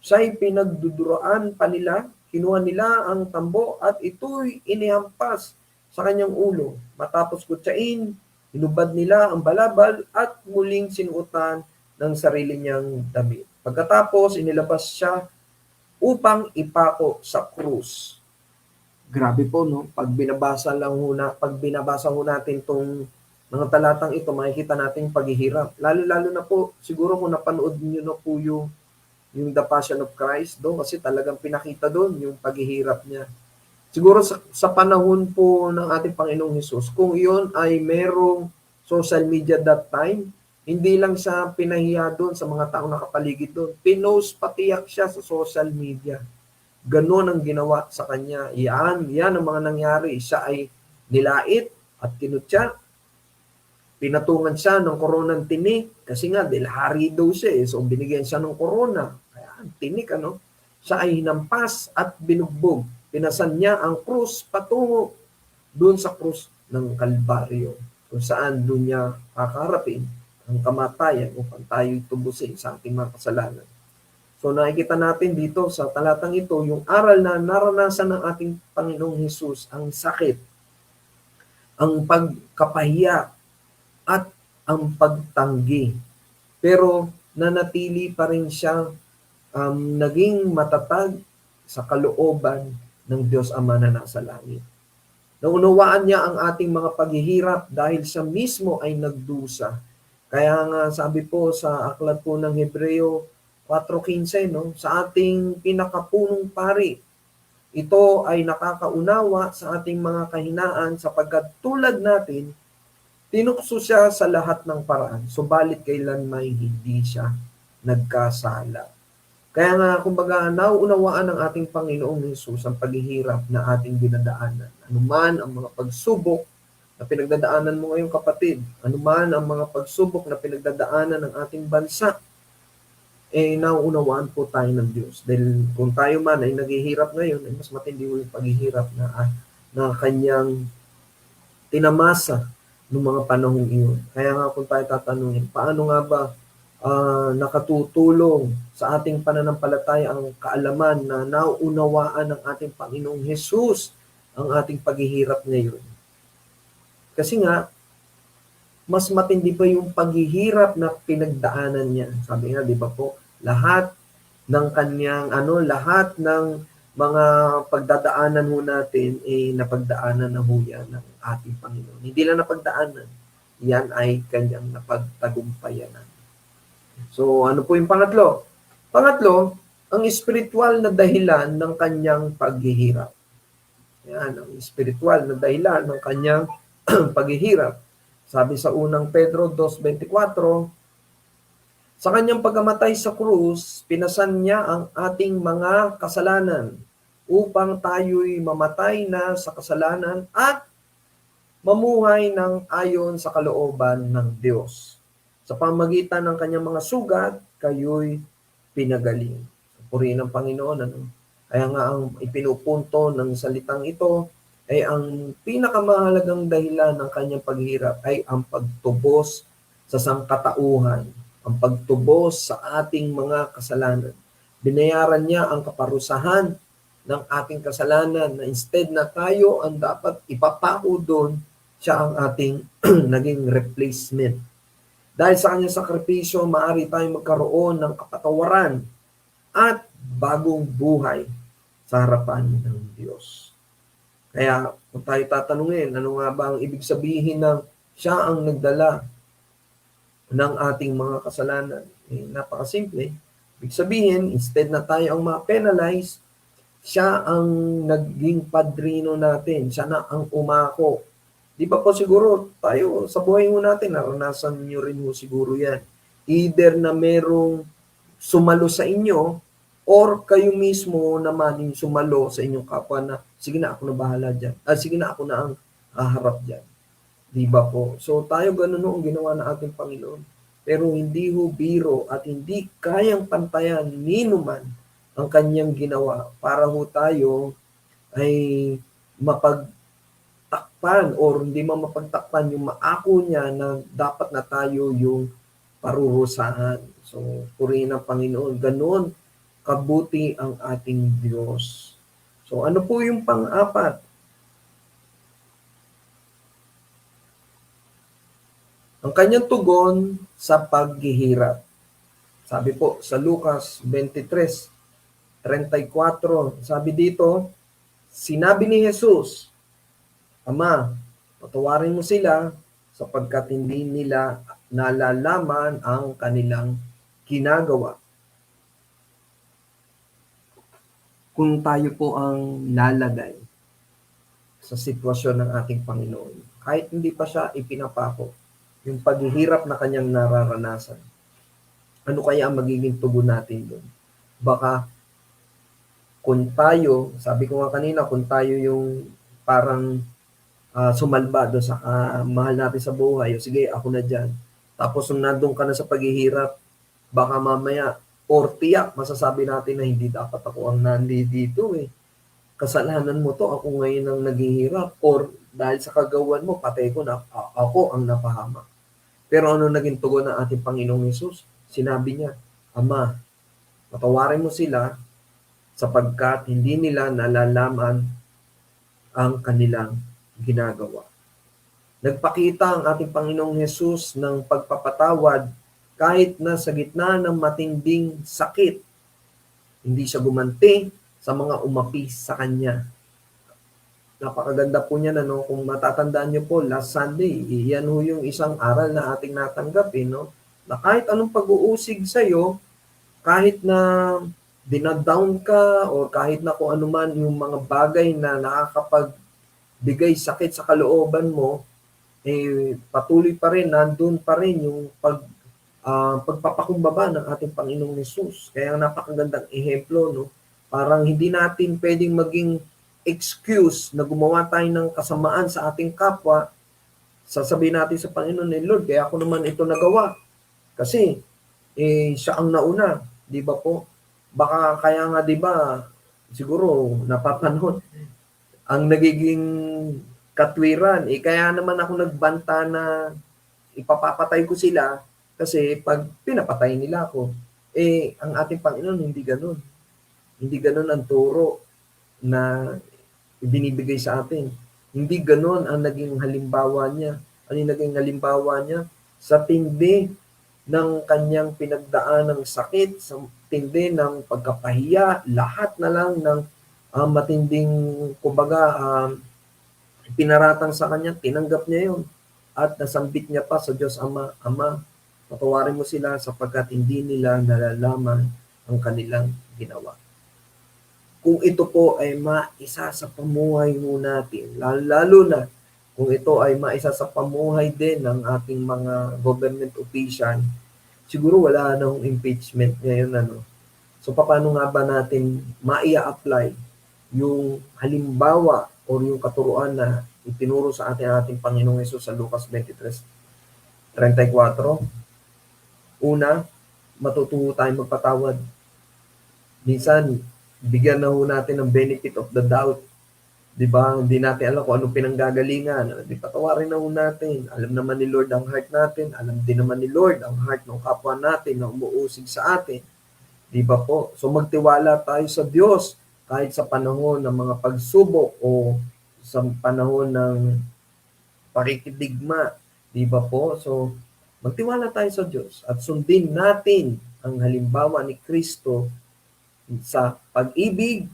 Siya'y pinagduduraan pa nila, kinuha nila ang tambo at ito'y inihampas sa kanyang ulo. Matapos kutsain, hinubad nila ang balabal at muling sinuotan ng sarili niyang damit. Pagkatapos, inilabas siya upang ipako sa krus. Grabe po, no? Pag binabasa ho natin tong mga talatang ito, makikita natin paghihirap. Lalo-lalo na po, siguro kung napanood niyo na po yung The Passion of Christ doon, kasi talagang pinakita doon yung paghihirap niya. Siguro sa panahon po ng ating Panginoong Hesus, kung iyon ay merong social media that time, hindi lang siya pinahiya doon sa mga taong nakapaligid doon. Pinost patiyak siya sa social media. Ganon ang ginawa sa kanya. Yan ang mga nangyari. Siya ay nilait at kinutya. Pinatungan siya ng koronang tinik. Kasi nga, dahil hari daw siya eh. So, binigyan siya ng korona. Kaya, tinik ano. Siya ay hinampas at binugbog. Pinasan niya ang krus patungo doon sa krus ng Kalbaryo. Kung saan doon niya kakarapin ang kamatayan upang tayo'y tubusin sa ating mga kasalanan. So nakikita natin dito sa talatang ito, yung aral na naranasan ng ating Panginoong Hesus, ang sakit, ang pagkapahiya, at ang pagtanggi. Pero nanatili pa rin siya naging matatag sa kalooban ng Diyos Ama na nasa langit. Naunawaan niya ang ating mga paghihirap dahil siya mismo ay nagdusa. Kaya nga sabi po sa aklat po ng Hebreo 4:15, no, sa ating pinakapunong pari, ito ay nakakaunawa sa ating mga kahinaan sapagkat tulad natin, tinukso siya sa lahat ng paraan, subalit kailan may hindi siya nagkasala. Kaya nga, kumbaga, nauunawaan ng ating Panginoong Hesus ang paghihirap na ating dinadaanan. Anuman ang mga pagsubok na pinagdadaanan mo ngayong kapatid, anuman ang mga pagsubok na pinagdadaanan ng ating bansa, nauunawaan po tayo ng Diyos. Dahil kung tayo man ay naghihirap ngayon, ay mas matindi yung paghihirap na kanyang tinamasa noong mga panahong iyon. Kaya nga kung tayo tatanungin, paano nga ba nakatutulong sa ating pananampalataya ang kaalaman na nauunawaan ng ating Panginoong Hesus ang ating paghihirap ngayon? Kasi nga, mas matindi pa yung paghihirap na pinagdaanan niya. Sabi nga, di ba po, lahat ng kanyang, lahat ng mga pagdadaanan ho natin, napagdaanan na ho yan ng ating Panginoon. Hindi lang napagdaanan, yan ay kanyang napagtagumpayanan. So, ano po yung pangatlo? Pangatlo, ang espiritual na dahilan ng kanyang paghihirap. Yan, ang espiritual na dahilan ng kanyang paghihirap. Sabi sa unang Pedro 2:24, sa kanyang pagkamatay sa krus, pinasan niya ang ating mga kasalanan upang tayo'y mamatay na sa kasalanan at mamuhay ng ayon sa kalooban ng Diyos. Sa pamagitan ng kanyang mga sugat, kayo'y pinagaling. Purihin ng Panginoon. Kaya nga ang ipinupunto ng salitang ito ay ang pinakamahalagang dahilan ng kanyang paghihirap ay ang pagtubos sa sangkatauhan, ang pagtubos sa ating mga kasalanan. Binayaran niya ang kaparusahan ng ating kasalanan na instead na tayo ang dapat ipapako doon, siya ang ating naging replacement. Dahil sa kanyang sakripisyo, maaari tayong magkaroon ng kapatawaran at bagong buhay sa harapan ng Diyos. Kaya kung tayo tatanungin, ano nga ba ang ibig sabihin ng siya ang nagdala ng ating mga kasalanan? Napakasimple. Ibig sabihin, instead na tayo ang ma-penalize, siya ang naging padrino natin. Siya na ang umako. Di ba po siguro tayo sa buhay mo natin, naranasan nyo rin mo siguro yan. Either na merong sumalo sa inyo or kayo mismo naman yung sumalo sa inyong kapwa na sige na ako na bahala dyan. Sige na ako na ang haharap dyan. Di ba po? So tayo ganun ang ginawa ng ating Panginoon. Pero hindi ho biro at hindi kayang pantayan ni numan ang kanyang ginawa para ho tayo ay mapagtakpan or hindi mapagtakpan yung maako niya na dapat na tayo yung parurusahan. So, purihin ang Panginoon. Ganon kabuti ang ating Diyos. So, ano po yung pang-apat? Ang kanyang tugon sa paghihirap. Sabi po sa Lucas 23:34, sabi dito, sinabi ni Jesus, Ama, patawarin mo sila sapagkat hindi nila nalalaman ang kanilang ginagawa. Kung tayo po ang nalagay sa sitwasyon ng ating Panginoon, kahit hindi pa siya ipinapako, yung paghihirap na kanyang nararanasan, ano kaya ang magiging tugon natin doon? Baka kung tayo, sabi ko nga kanina, kung tayo yung parang sumalba doon sa mahal natin sa buhay, o sige, ako na dyan. Tapos nung nandun ka na sa paghihirap, baka mamaya, or tiyak, masasabi natin na hindi dapat ako ang nandito eh. Kasalanan mo to, ako ngayon ang naghihirap, or dahil sa kagawan mo, patay ko na, ako ang napahamak. Pero ano naging tugon ng ating Panginoong Hesus? Sinabi niya, Ama, patawarin mo sila sapagkat hindi nila nalalaman ang kanilang ginagawa. Nagpakita ang ating Panginoong Hesus ng pagpapatawad kahit na sa gitna ng matinding sakit. Hindi siya gumanti sa mga umapi sa Kanya. Napakaganda po niya, no? Kung matatandaan niyo po, last Sunday, yan ho yung isang aral na ating natanggap, no? Na kahit anong pag-uusig sa'yo, kahit na dinadown ka, o kahit na kung ano man yung mga bagay na nakakapagbigay sakit sa kalooban mo, patuloy pa rin, nandun pa rin yung pagpapakumbaba ng ating Panginoong Hesus. Kaya napakagandang ehemplo, no? Parang hindi natin pwedeng maging excuse na gumawa tayo ng kasamaan sa ating kapwa, sasabihin natin sa Panginoon, Lord, kaya ako naman ito nagawa. Kasi, siya ang nauna, di ba po? Baka kaya nga, di ba, siguro, napapanahon, ang nagiging katwiran, kaya naman ako nagbanta na ipapapatay ko sila, kasi pag pinapatay nila ako, ang ating Panginoon, hindi ganun. Hindi ganun ang turo na ibinibigay sa atin. Hindi ganon ang naging halimbawa niya. Ano yung naging halimbawa niya? Sa tindi ng kanyang pinagdaan ng sakit, sa tindi ng pagkapahiya, lahat na lang ng matinding, kumbaga, pinaratang sa kanya, tinanggap niya yun. At nasambit niya pa sa Diyos Ama, Ama, patawarin mo sila sapagkat hindi nila nalalaman ang kanilang ginawa. Kung ito po ay maisa sa pamuhay mo natin, lalo na kung ito ay maisa sa pamuhay din ng ating mga government official, siguro wala nang impeachment ngayon. So paano nga ba natin maia-apply yung halimbawa o yung katuruan na itinuro sa ating Panginoong Hesus sa Lucas 23:34? Una, matututo tayong magpatawad. Minsan, bigyan na ho natin ng benefit of the doubt. Di ba? Hindi natin alam kung anong pinanggagalingan. Di patawarin na ho natin. Alam naman ni Lord ang heart natin. Alam din naman ni Lord ang heart ng kapwa natin na umuusig sa atin. Di ba po? So magtiwala tayo sa Diyos kahit sa panahon ng mga pagsubok o sa panahon ng pakikidigma. Di ba po? So magtiwala tayo sa Diyos at sundin natin ang halimbawa ni Kristo sa pag-ibig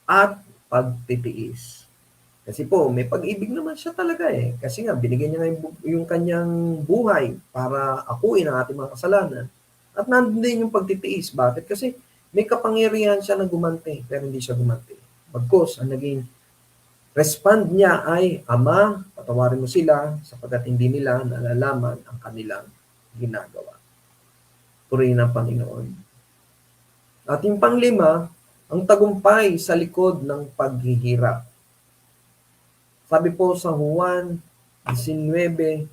at pagtitiis. Kasi po, may pag-ibig naman siya talaga eh. Kasi nga, binigyan niya nga yung kanyang buhay para akuin ang ating mga kasalanan. At nandun din yung pagtitiis. Bakit? Kasi may kapangyarihan siya na gumanti, pero hindi siya gumanti. Bagkus, ang naging respond niya ay, Ama, patawarin mo sila sapagkat hindi nila nalalaman ang kanilang ginagawa. Purihin ang Panginoon. At yung panglima, ang tagumpay sa likod ng paghihirap. Sabi po sa Juan 19:30,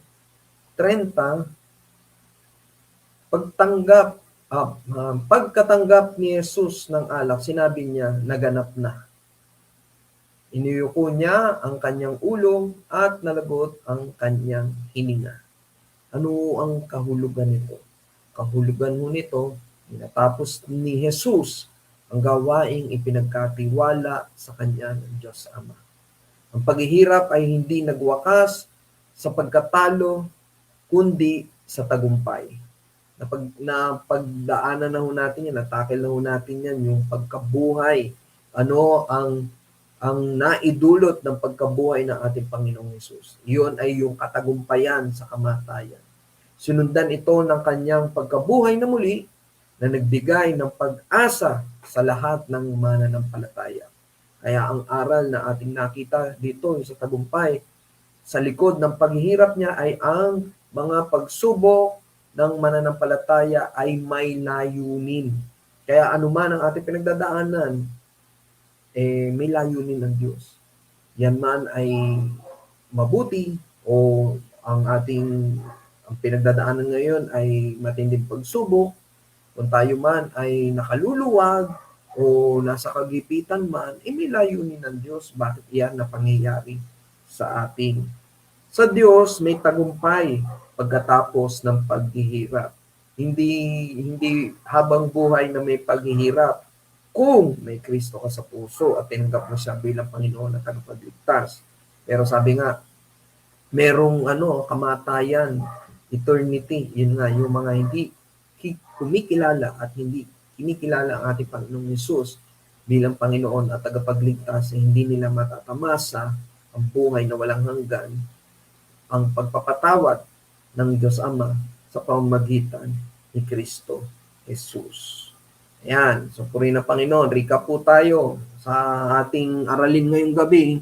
pagkatanggap ni Jesus ng alak, sinabi niya, naganap na. Iniyuko niya ang kanyang ulo at nalagot ang kanyang hininga. Ano ang kahulugan nito? Kahulugan mo nito, natapos ni Jesus ang gawaing ipinagkatiwala sa kanya ng Diyos Ama. Ang paghihirap ay hindi nagwakas sa pagkatalo, kundi sa tagumpay. Pagdaanan na ho natin yan, natakil na ho natin yan, yung pagkabuhay. Ano ang naidulot ng pagkabuhay ng ating Panginoong Hesus? Iyon ay yung katagumpayan sa kamatayan. Sinundan ito ng kanyang pagkabuhay na muli na nagbigay ng pag-asa sa lahat ng mananampalataya. Kaya ang aral na ating nakita dito sa tagumpay, sa likod ng paghihirap niya ay ang mga pagsubok ng mananampalataya ay may layunin. Kaya anuman ang ating pinagdadaanan, may layunin ng Diyos. Yan man ay mabuti o ang pinagdadaanan ngayon ay matinding pagsubok, kung tayo man ay nakaluluwag, o nasa kagipitan man, may layunin ng Diyos. Bakit iyan na pangyayari sa ating? Sa Diyos, may tagumpay pagkatapos ng paghihirap. Hindi habang buhay na may paghihirap. Kung may Kristo ka sa puso at tinanggap mo siya bilang Panginoon at tagapagligtas. Pero sabi nga, merong kamatayan, eternity. Yun nga, yung mga hindi kumikilala at hindi kinikilala ang ating Panginoong Hesus bilang Panginoon at tagapagligtas, hindi nila matatamasa ang buhay na walang hanggan, ang pagpapatawad ng Diyos Ama sa pamamagitan ni Kristo Hesus. Ayan, so purihin ng Panginoon. Recap po tayo sa ating aralin ngayong gabi.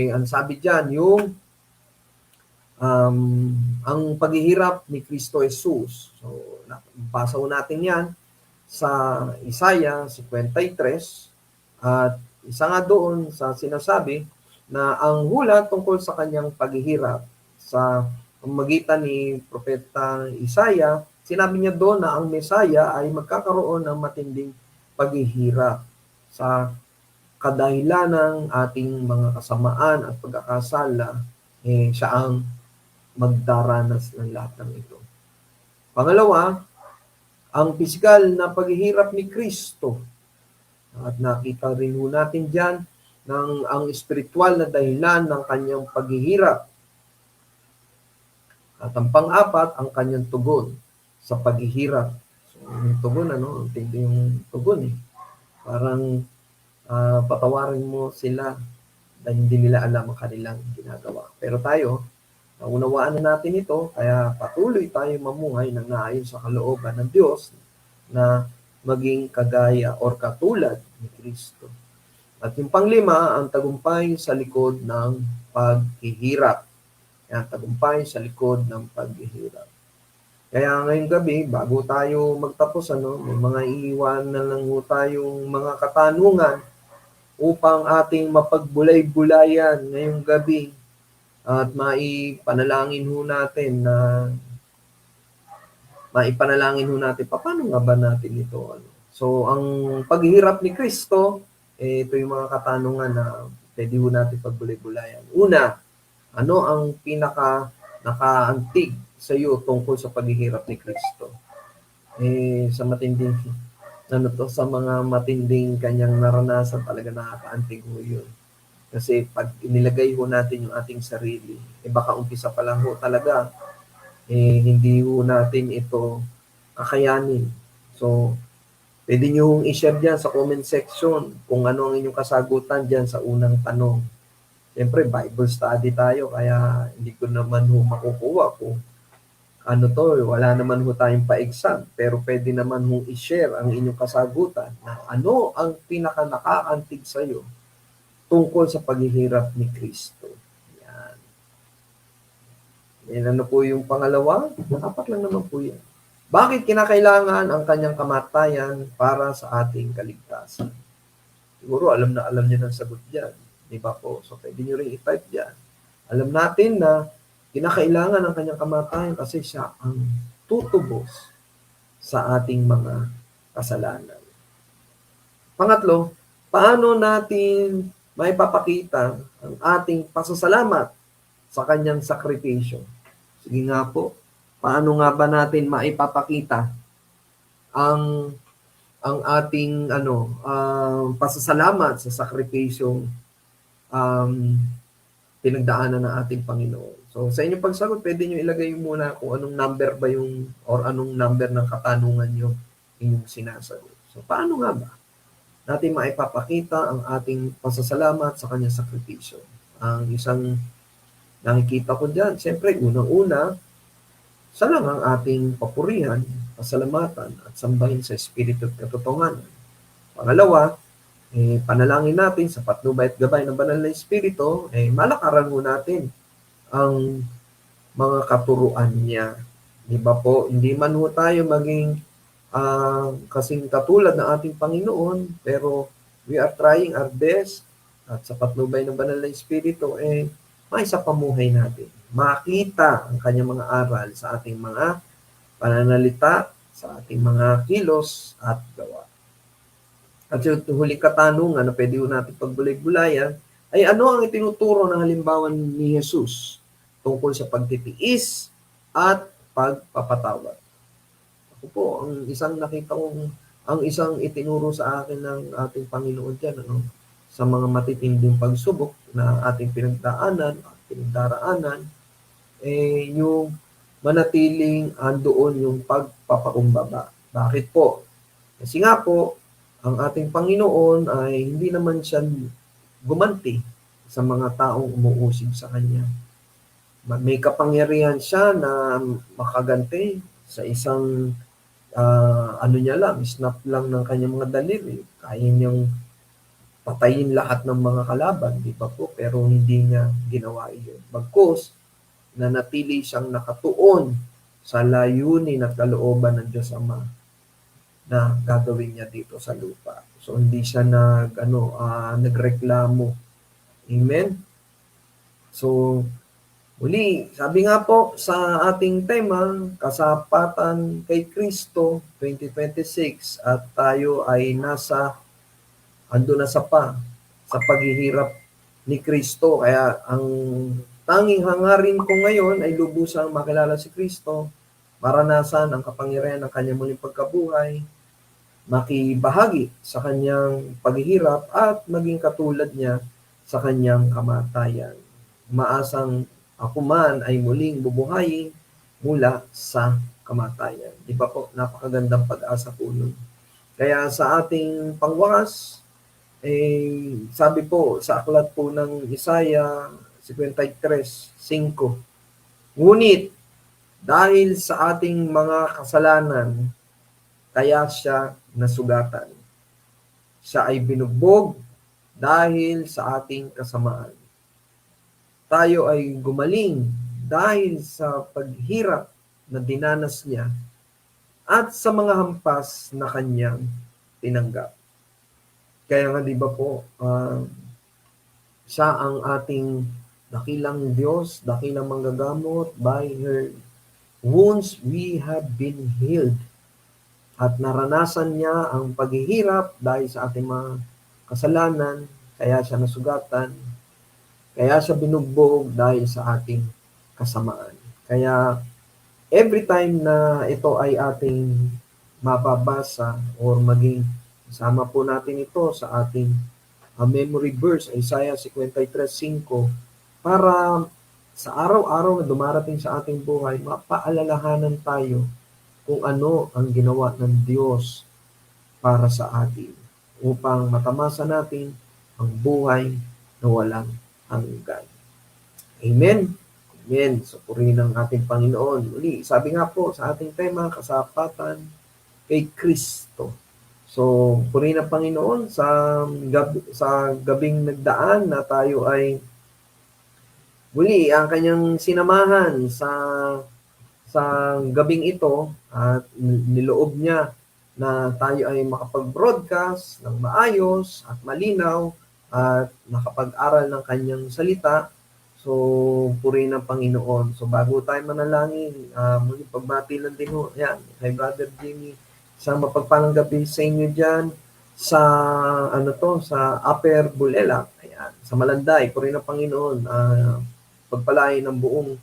Ang sabi dyan, yung ang paghihirap ni Kristo Hesus. So, basa ko natin yan sa Isaiah 53 at isa nga doon sa sinasabi na ang hula tungkol sa kanyang paghihirap sa pamamagitan ni Propeta Isaiah, sinabi niya doon na ang Mesaya ay magkakaroon ng matinding paghihirap sa kadahilan ng ating mga kasamaan at pagkakasala, siya ang magdaranas ng lahat ng ito. Pangalawa, ang pisikal na paghihirap ni Kristo. At nakita rin ho natin dyan ang espiritual na dahilan ng kanyang paghihirap. At ang pang-apat, ang kanyang tugon sa paghihirap. So, yung tugon, tindi yung tugon eh. Parang patawarin mo sila dahil hindi nila alam ang kanilang ginagawa. Pero tayo, naunawaan na natin ito, kaya patuloy tayo mamuhay ng naayon sa kalooban ng Diyos na maging kagaya or katulad ni Kristo. At yung panglima, ang tagumpay sa likod ng paghihirap. Yan, tagumpay sa likod ng paghihirap. Kaya ngayong gabi, bago tayo magtapos, may mga iiwan na lang tayong mga katanungan upang ating mapagbulay-bulayan ngayong gabi. At maipanalangin ho natin paano nga ba natin ito? So, ang paghihirap ni Kristo, ito yung mga katanungan na pwede ho natin pagbulay-bulayan. Una, ano ang pinaka nakaantig sa iyo tungkol sa paghihirap ni Kristo? sa matinding sa mga matinding kanyang naranasan talaga nakakaantig ho yun. Kasi pag inilagay ho natin yung ating sarili, baka umpisa pa lang ho talaga, hindi ho natin ito kakayanin. So, pwede nyo hong i-share dyan sa comment section kung ano ang inyong kasagutan dyan sa unang tanong. Siyempre, Bible study tayo, kaya hindi ko naman ho makukuha kung wala naman ho tayong pa-exam, pero pwede naman hong i-share ang inyong kasagutan na ano ang pinaka nakakaantig sa iyo tungkol sa paghihirap ni Kristo. Yan. Yan ano po yung pangalawa? Dapat lang naman po yan. Bakit kinakailangan ang kanyang kamatayan para sa ating kaligtasan? Siguro alam niyo ng sagot dyan. Di ba po? So pwede nyo rin i-type dyan. Alam natin na kinakailangan ang kanyang kamatayan kasi siya ang tutubos sa ating mga kasalanan. Pangatlo, paano natin maipapakita ang ating pasasalamat sa kanyang sakripisyo? Sige nga po, paano nga ba natin maipapakita ang ating pasasalamat sa sakripisyong pinagdaanan ng ating Panginoon? So, sa inyong pagsagot, pwede nyo ilagay muna kung anong number ba anong number ng katanungan nyo inyong sinasagot. So, paano nga ba natin maipapakita ang ating pasasalamat sa kanyang sakripisyo? Ang isang nakikita ko dyan, siyempre, unang-una, siya lang ang ating papurihan, pasalamatan, at sambahin sa Espiritu at katotohanan. Pangalawa, panalangin natin sa patnubay at gabay ng banal na Espiritu, malakaran mo natin ang mga katuruan niya. Di ba po? Hindi man ho tayo maging kasing katulad ng ating Panginoon, pero we are trying our best at sa patnubay ng banal na Espiritu, maisapamuhay natin. Makita ang kanyang mga aral sa ating mga pananalita, sa ating mga kilos at gawa. At yung huling katanungan na pwede natin pagbulay-bulayan ay ano ang itinuturo ng halimbawa ni Jesus tungkol sa pagtitiis at pagpapatawad. Ako po, ang isang itinuro sa akin ng ating Panginoon dyan, sa mga matitinding pagsubok na ating pinagdaanan at pinagdaraanan, yung manatiling andoon yung pagpapaumbaba. Bakit po? Kasi nga po, ang ating Panginoon ay hindi naman siya gumanti sa mga taong umuusig sa Kanya. May kapangyarihan siya na makaganti sa isang snap lang ng kanyang mga daliri. Kaya niyang patayin lahat ng mga kalaban, di ba po? Pero hindi niya ginawa iyon. Bagkus, nanatili siyang nakatuon sa layunin at kalooban ng Diyos Ama na gagawin niya dito sa lupa. So hindi siya nagreklamo. Amen? So, muli, sabi nga po sa ating tema, Kasapatan kay Kristo 2026, at tayo ay ando na sa paghihirap ni Kristo. Kaya ang tanging hangarin ko ngayon ay lubusang makilala si Kristo, maranasan ang kapangyarihan ng kanyang muling pagkabuhay, makibahagi sa kanyang paghihirap at maging katulad niya sa kanyang kamatayan. Maasang ako man ay muling bubuhayin mula sa kamatayan. Di ba po? Napakagandang pag-asa po nun. Kaya sa ating pangwakas, sabi po sa aklat po ng Isaiah 53:5, ngunit dahil sa ating mga kasalanan, kaya siya nasugatan. Siya ay binugbog dahil sa ating kasamaan. Tayo ay gumaling dahil sa paghirap na dinanas niya at sa mga hampas na kanyang tinanggap. Kaya nga di ba po, siya ang ating dakilang Diyos, dakilang manggagamot. By her wounds we have been healed. At naranasan niya ang paghihirap dahil sa ating mga kasalanan, kaya siya nasugatan. Kaya siya binugbog dahil sa ating kasamaan. Kaya every time na ito ay ating mababasa or maging isama po natin ito sa ating memory verse, Isaiah 53:5, para sa araw-araw na dumarating sa ating buhay, mapaalalahanan tayo kung ano ang ginawa ng Diyos para sa atin upang matamasa natin ang buhay na walang hanggan. Amen? Amen. So, purihin ang ating Panginoon. Uli, sabi nga po sa ating tema, kasapatan kay Kristo. So, purihin ang Panginoon sa gabing nagdaan na tayo ay muli ang kanyang sinamahan sa gabing ito at niloob niya na tayo ay makapag-broadcast ng maayos at malinaw at nakapag-aral ng kanyang salita. So, purihin ang Panginoon. So, bago tayo manalangin, muli pagbati lang din ho, yan, kay Brother Jimmy, isang mapagpalang gabi sa inyo dyan, sa, sa Upper Bulelak, ayan, sa Malanday, purihin ang Panginoon, pagpalain ng buong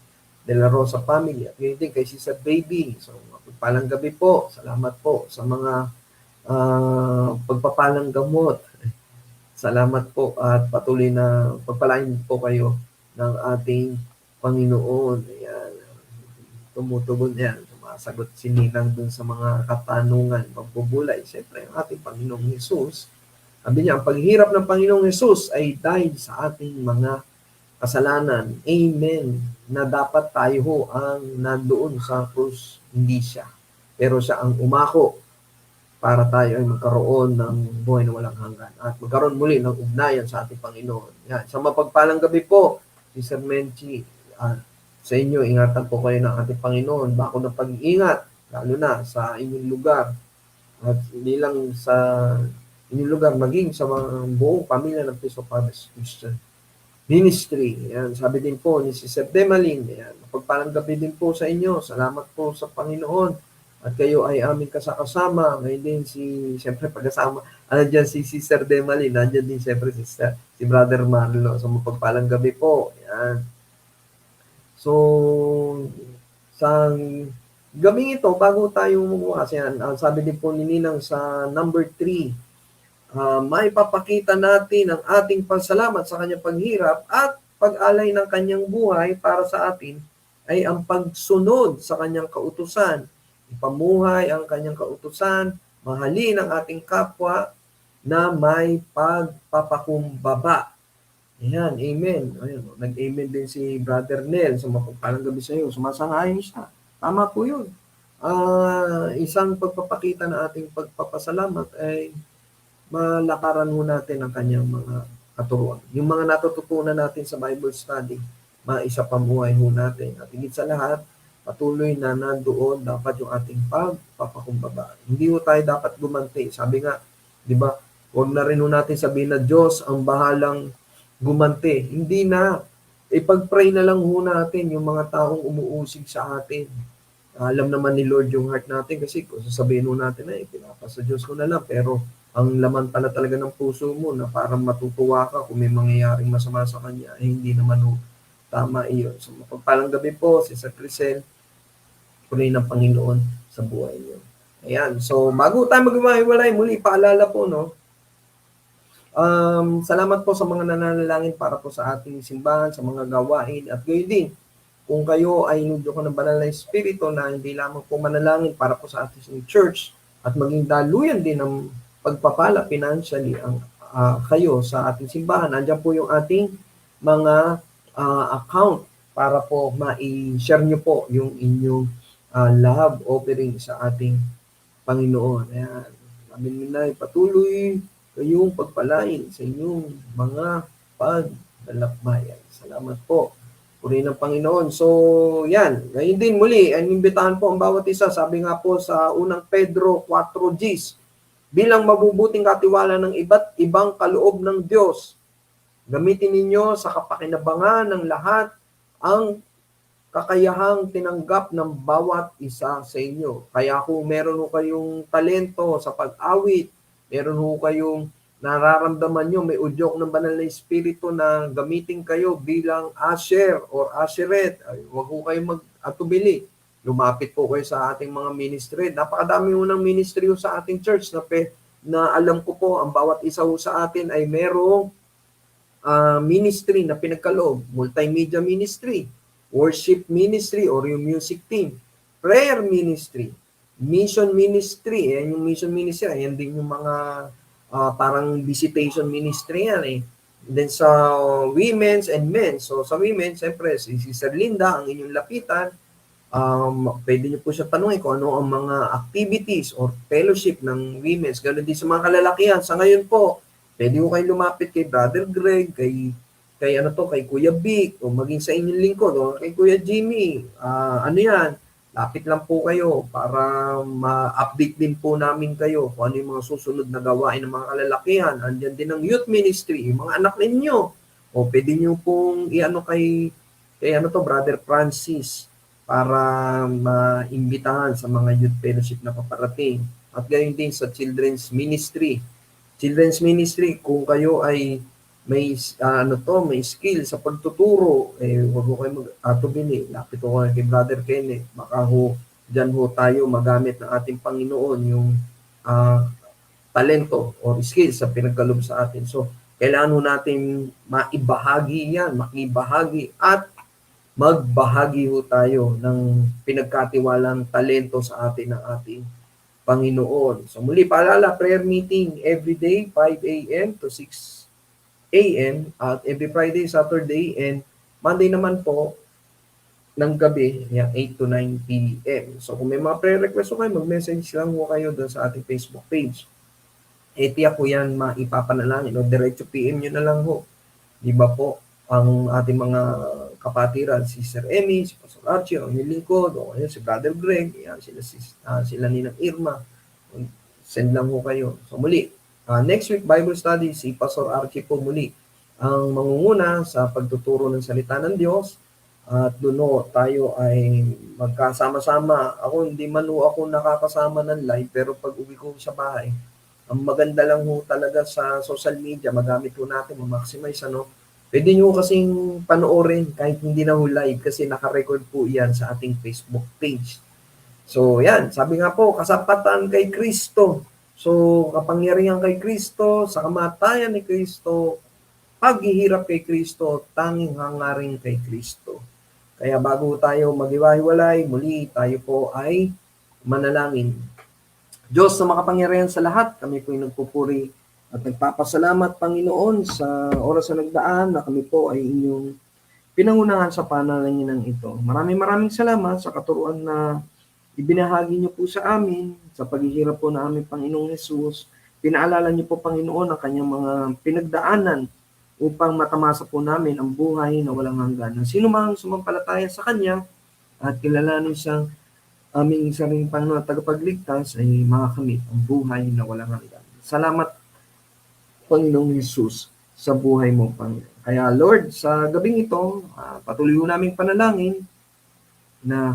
De La Rosa family, at ngayon din kay Sister Baby. So, mapagpalang gabi po, salamat po sa mga pagpapalang gamot. Salamat po at patuloy na pagpalain po kayo ng ating Panginoon. Ayan. Tumutugon yan. Sumasagot si Ninang dun sa mga katanungan, pagbubulay. Siyempre, ang ating Panginoong Jesus. Sabi niya, ang paghirap ng Panginoong Jesus ay dahil sa ating mga kasalanan. Amen. Na dapat tayo ho ang nandoon sa krus, hindi siya. Pero siya ang umako para tayo ay magkaroon ng buhay na walang hanggan at magkaroon muli ng ugnayan sa ating Panginoon. Yan. Sa mapagpalang gabi po, Sister Menchi, sa inyo, ingatan po kayo ng ating Panginoon. Bako ng pag-iingat, lalo na sa inyong lugar. At hindi lang sa inyong lugar, maging sa mga buong pamilya ng Peace of Harvest Christian Ministry. Yan. Sabi din po ni Sister Demalin, yan. Mapagpalang gabi din po sa inyo. Salamat po sa Panginoon. At kayo ay aming kasama. Ngayon din siyempre pagkasama, dyan si Sister Demalin, nandiyan din siyempre si Brother Marlo. So, mapagpalang gabi po. Yan. So, sa gabing ito, bago tayo mumukas yan, sabi din po ni Ninang sa number 3, maipapakita natin ang ating pasalamat sa kanyang paghirap at pag-alay ng kanyang buhay para sa atin ay ang pagsunod sa kanyang kautusan. Ipamuhay ang kanyang kautusan, mahalin ang ating kapwa na may pagpapakumbaba. Ayan, amen. Ayan, nag-amen din si Brother Nel sa mapagpalang gabi sa iyo. Sumasang-ayon siya. Tama po yun. Isang pagpapakita na ating pagpapasalamat ay malakaran mo natin ang kanyang mga katuruan. Yung mga natututunan natin sa Bible study, maisapamuhay ho natin. At higit sa lahat, patuloy na nandoon dapat yung ating pagpapakumbaba. Hindi ho tayo dapat gumanti. Sabi nga, di ba, huwag na rin ho natin sabihin na Diyos ang bahalang gumanti. Hindi na. Ipag-pray na lang ho natin yung mga taong umuusig sa atin. Alam naman ni Lord yung heart natin kasi kung sasabihin ho natin na pinapasa Diyos ko na lang. Pero ang laman pala talaga ng puso mo na parang matutuwa ka kung may mangyayaring masama sa Kanya, eh hindi naman ho tama iyon. So, mapagpalang gabi po, si Sir Crisel, puloy ng Panginoon sa buhay niyo. Ayan. So, bago tayo maghiwalay, muli, paalala po, no? Salamat po sa mga nananalangin para po sa ating simbahan, sa mga gawain. At gayon din, kung kayo ay inudyo ko ng banal na espiritu na hindi lamang po manalangin para po sa ating church at maging daluyan din ng pagpapala financially ang kayo sa ating simbahan. Nandiyan po yung ating mga account para po ma-share nyo po yung inyong love offering sa ating Panginoon. Ayan. Sabi nila, patuloy kayong pagpalain sa inyong mga paglalakbayan. Salamat po. Purihin ng Panginoon. So, yan. Ngayon din muli, inimbitahan po ang bawat isa. Sabi nga po sa unang Pedro 4:10, bilang mabubuting katiwala ng iba't ibang kaloob ng Diyos, gamitin ninyo sa kapakinabangan ng lahat ang kakayahang tinanggap ng bawat isa sa inyo. Kaya kung meron ho kayong talento sa pag-awit, meron ho kayong nararamdaman nyo, may udyok ng banal na espiritu na gamitin kayo bilang asher or asheret, huwag ho kayong mag-atubili. lumapit po kayo sa ating mga ministry. Napakadami ho ng ministry ho sa ating church na alam ko po, ang bawat isa ho sa atin ay merong ministry na pinagkaloob, multimedia ministry, worship ministry or yung music team, prayer ministry, mission ministry. Yan yung mission ministry, yan din yung mga parang visitation ministry yan eh. Then sa women's and men's, so sa women's, siyempre si Sister Linda, ang inyong lapitan, pwede niyo po siya tanungin kung ano ang mga activities or fellowship ng women's. Ganun din sa mga kalalakihan. Sa ngayon po, pwede ko kayo lumapit kay Brother Greg, kay Kuya Vic, o maging sa inyong lingkod, o kay Kuya Jimmy. Ano yan? Lapit lang po kayo para ma-update din po namin kayo kung ano yung mga susunod na gawain ng mga kalalakihan. Andyan din ang youth ministry, yung mga anak ninyo. O pwede nyo pong kay Brother Francis, para maimbitahan sa mga youth fellowship na paparating. At gayon din sa children's ministry. Children's ministry, kung kayo ay may may skill sa pagtuturo, wag mo kayo mag-atubili. Lapit ko kay Brother Kenneth. Baka diyan tayo magamit ng ating Panginoon yung talento or skill sa pinagkaloob sa atin. So, kailangan natin maibahagi yan, makibahagi at magbahagi tayo ng pinagkatiwalang talento sa atin ng ating Panginoon. So muli, paalala, prayer meeting every day, 5 a.m. to 6 a.m. at every Friday, Saturday, and Monday naman po ng gabi, 8 to 9 p.m. So kung may mga prayer request kayo, mag-message lang po kayo doon sa ating Facebook page. Tiyak po yan maipapanalangin o diretso PM nyo na lang ho. Di ba po, ang ating mga kapatiran, si Sir Emmy, si Pastor Archie, ang lingkod, o si Brother Greg, yan, sila Ninang Irma. Send lang ho kayo. So muli, next week Bible study, si Pastor Archie po muli ang mangunguna sa pagtuturo ng salita ng Diyos. At doon tayo ay magkasama-sama. Hindi man ako nakakasama ng live, pero pag uwi ko sa bahay, ang maganda lang ho talaga sa social media, magamit ho natin, ma-maximize Pwede nyo kasing panoorin kahit hindi na ho live kasi naka-record po yan sa ating Facebook page. So yan, sabi nga po, kasapatan kay Kristo. So kapangyarihan kay Kristo, sa kamatayan ni Kristo, paghihirap kay Kristo, tanging hangarin kay Kristo. Kaya bago tayo maghiwa-hiwalay, muli tayo po ay manalangin. Diyos na makapangyarihan sa lahat, kami po ay nagpupuri at nagpapasalamat, Panginoon, sa oras na nagdaan na kami po ay inyong pinangunahan sa panalangin ito. Maraming salamat sa katuruan na ibinahagi niyo po sa amin sa paghihirap po na aming Panginoong Hesus. Pinaalala niyo po, Panginoon, ang kanyang mga pinagdaanan upang matamasa po namin ang buhay na walang hanggan. Sino mang sumampalataya sa Kanya at kilalanin siyang aming sariling Panginoon at tagapagligtas ay makakamit ang buhay na walang hanggan. Salamat, Panginoong Hesus, sa buhay mo, Panginoon. Kaya Lord, sa gabing ito, patuloy ho naming panalangin na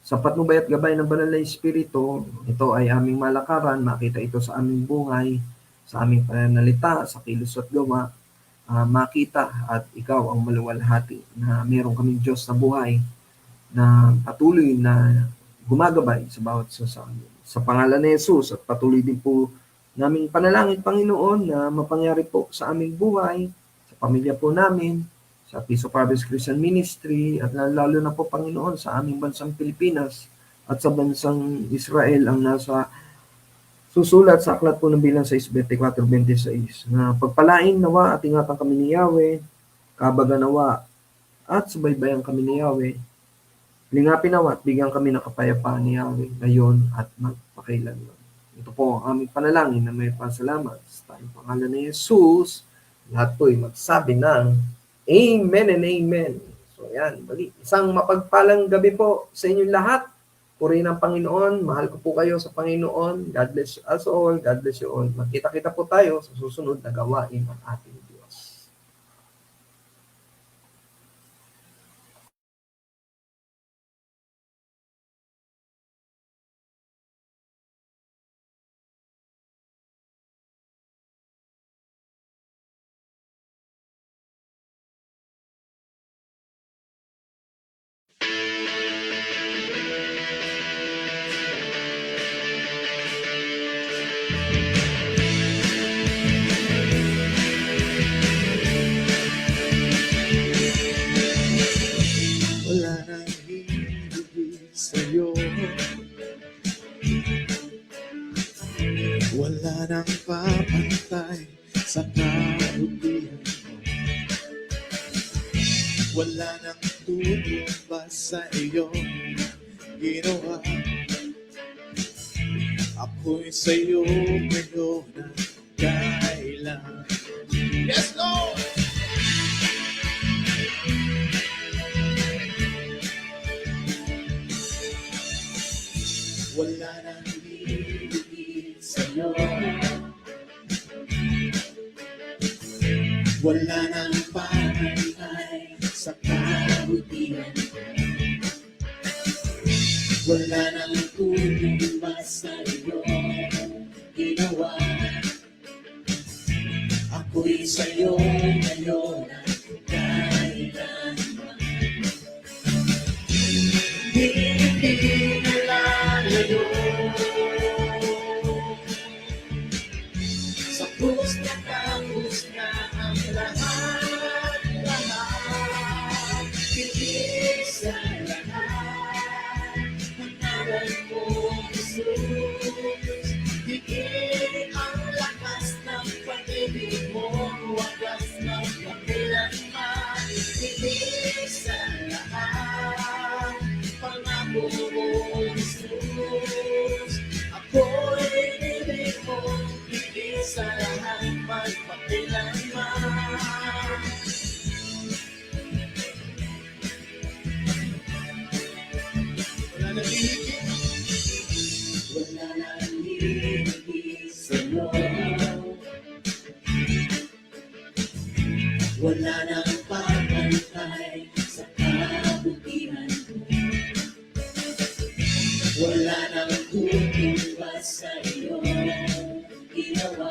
sa patnubay at gabay ng Banal na Espiritu, ito ay aming malakaran, makita ito sa aming buhay, sa aming pananalita, sa kilos at gawa, makita at ikaw ang maluwalhati na meron kaming Diyos na buhay na patuloy na gumagabay sa bawat isa sa amin. Sa pangalan ni Jesus at patuloy din po naming panalangin, Panginoon, na mapangyari po sa aming buhay, sa pamilya po namin, sa Peace of Harvest Christian Ministry, at lalo na po, Panginoon, sa aming bansang Pilipinas at sa bansang Israel ang nasa susulat sa aklat po ng bilang 6:24-26 na pagpalain nawa at ingatan kami ni Yahweh, kabaga nawa at subaybayan kami ni Yahweh, lingapin nawa at bigyan kami ng kapayapaan ni Yahweh ngayon at magpakailanman. Ito po ang aming panalangin na may pasalamat sa tayong pangalan ni Jesus. Lahat po ay magsabi ng Amen and Amen. So yan, bali. Isang mapagpalang gabi po sa inyong lahat. Purihin ang Panginoon. Mahal ko po kayo sa Panginoon. God bless us all. God bless you all. Magkita-kita po tayo sa susunod na gawain ng ating Diyos. Wala nang tutumba sa iyong ginawa. Ako'y sa'yo ngayon at kailan. Yes, Lord! Wala nang hihigit sa'yo. Wala nang pangantay sa kabutihan. Wala nang tutumba sa iyong ginawa. Ako'y sa'yo ngayon at kailanman. Hindi na lalayo. Sa krus na tapos na ang lahat. Hindi sa lahat. Pangalan mo, Jesus. Higit ang lakas ng pag-ibig mo. Wagas ng kakilanman. Higit sa lahat. Pangako mo, Jesus. Ako'y ibig mo. Higit sa lahat magpakilanman. Wala nang hihigit. Wala nang hihigit sa'yo. Wala nang pagpantay sa kabutihan mo. Wala nang tutumba sa iyong ginawa.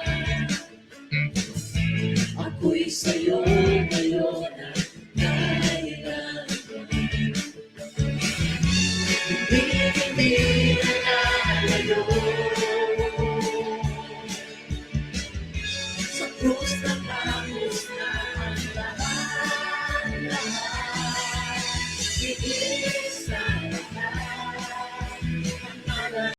Ako'y sa'yo ngayon at kailanman. Hindi na lalayo. Sa krus na tapos na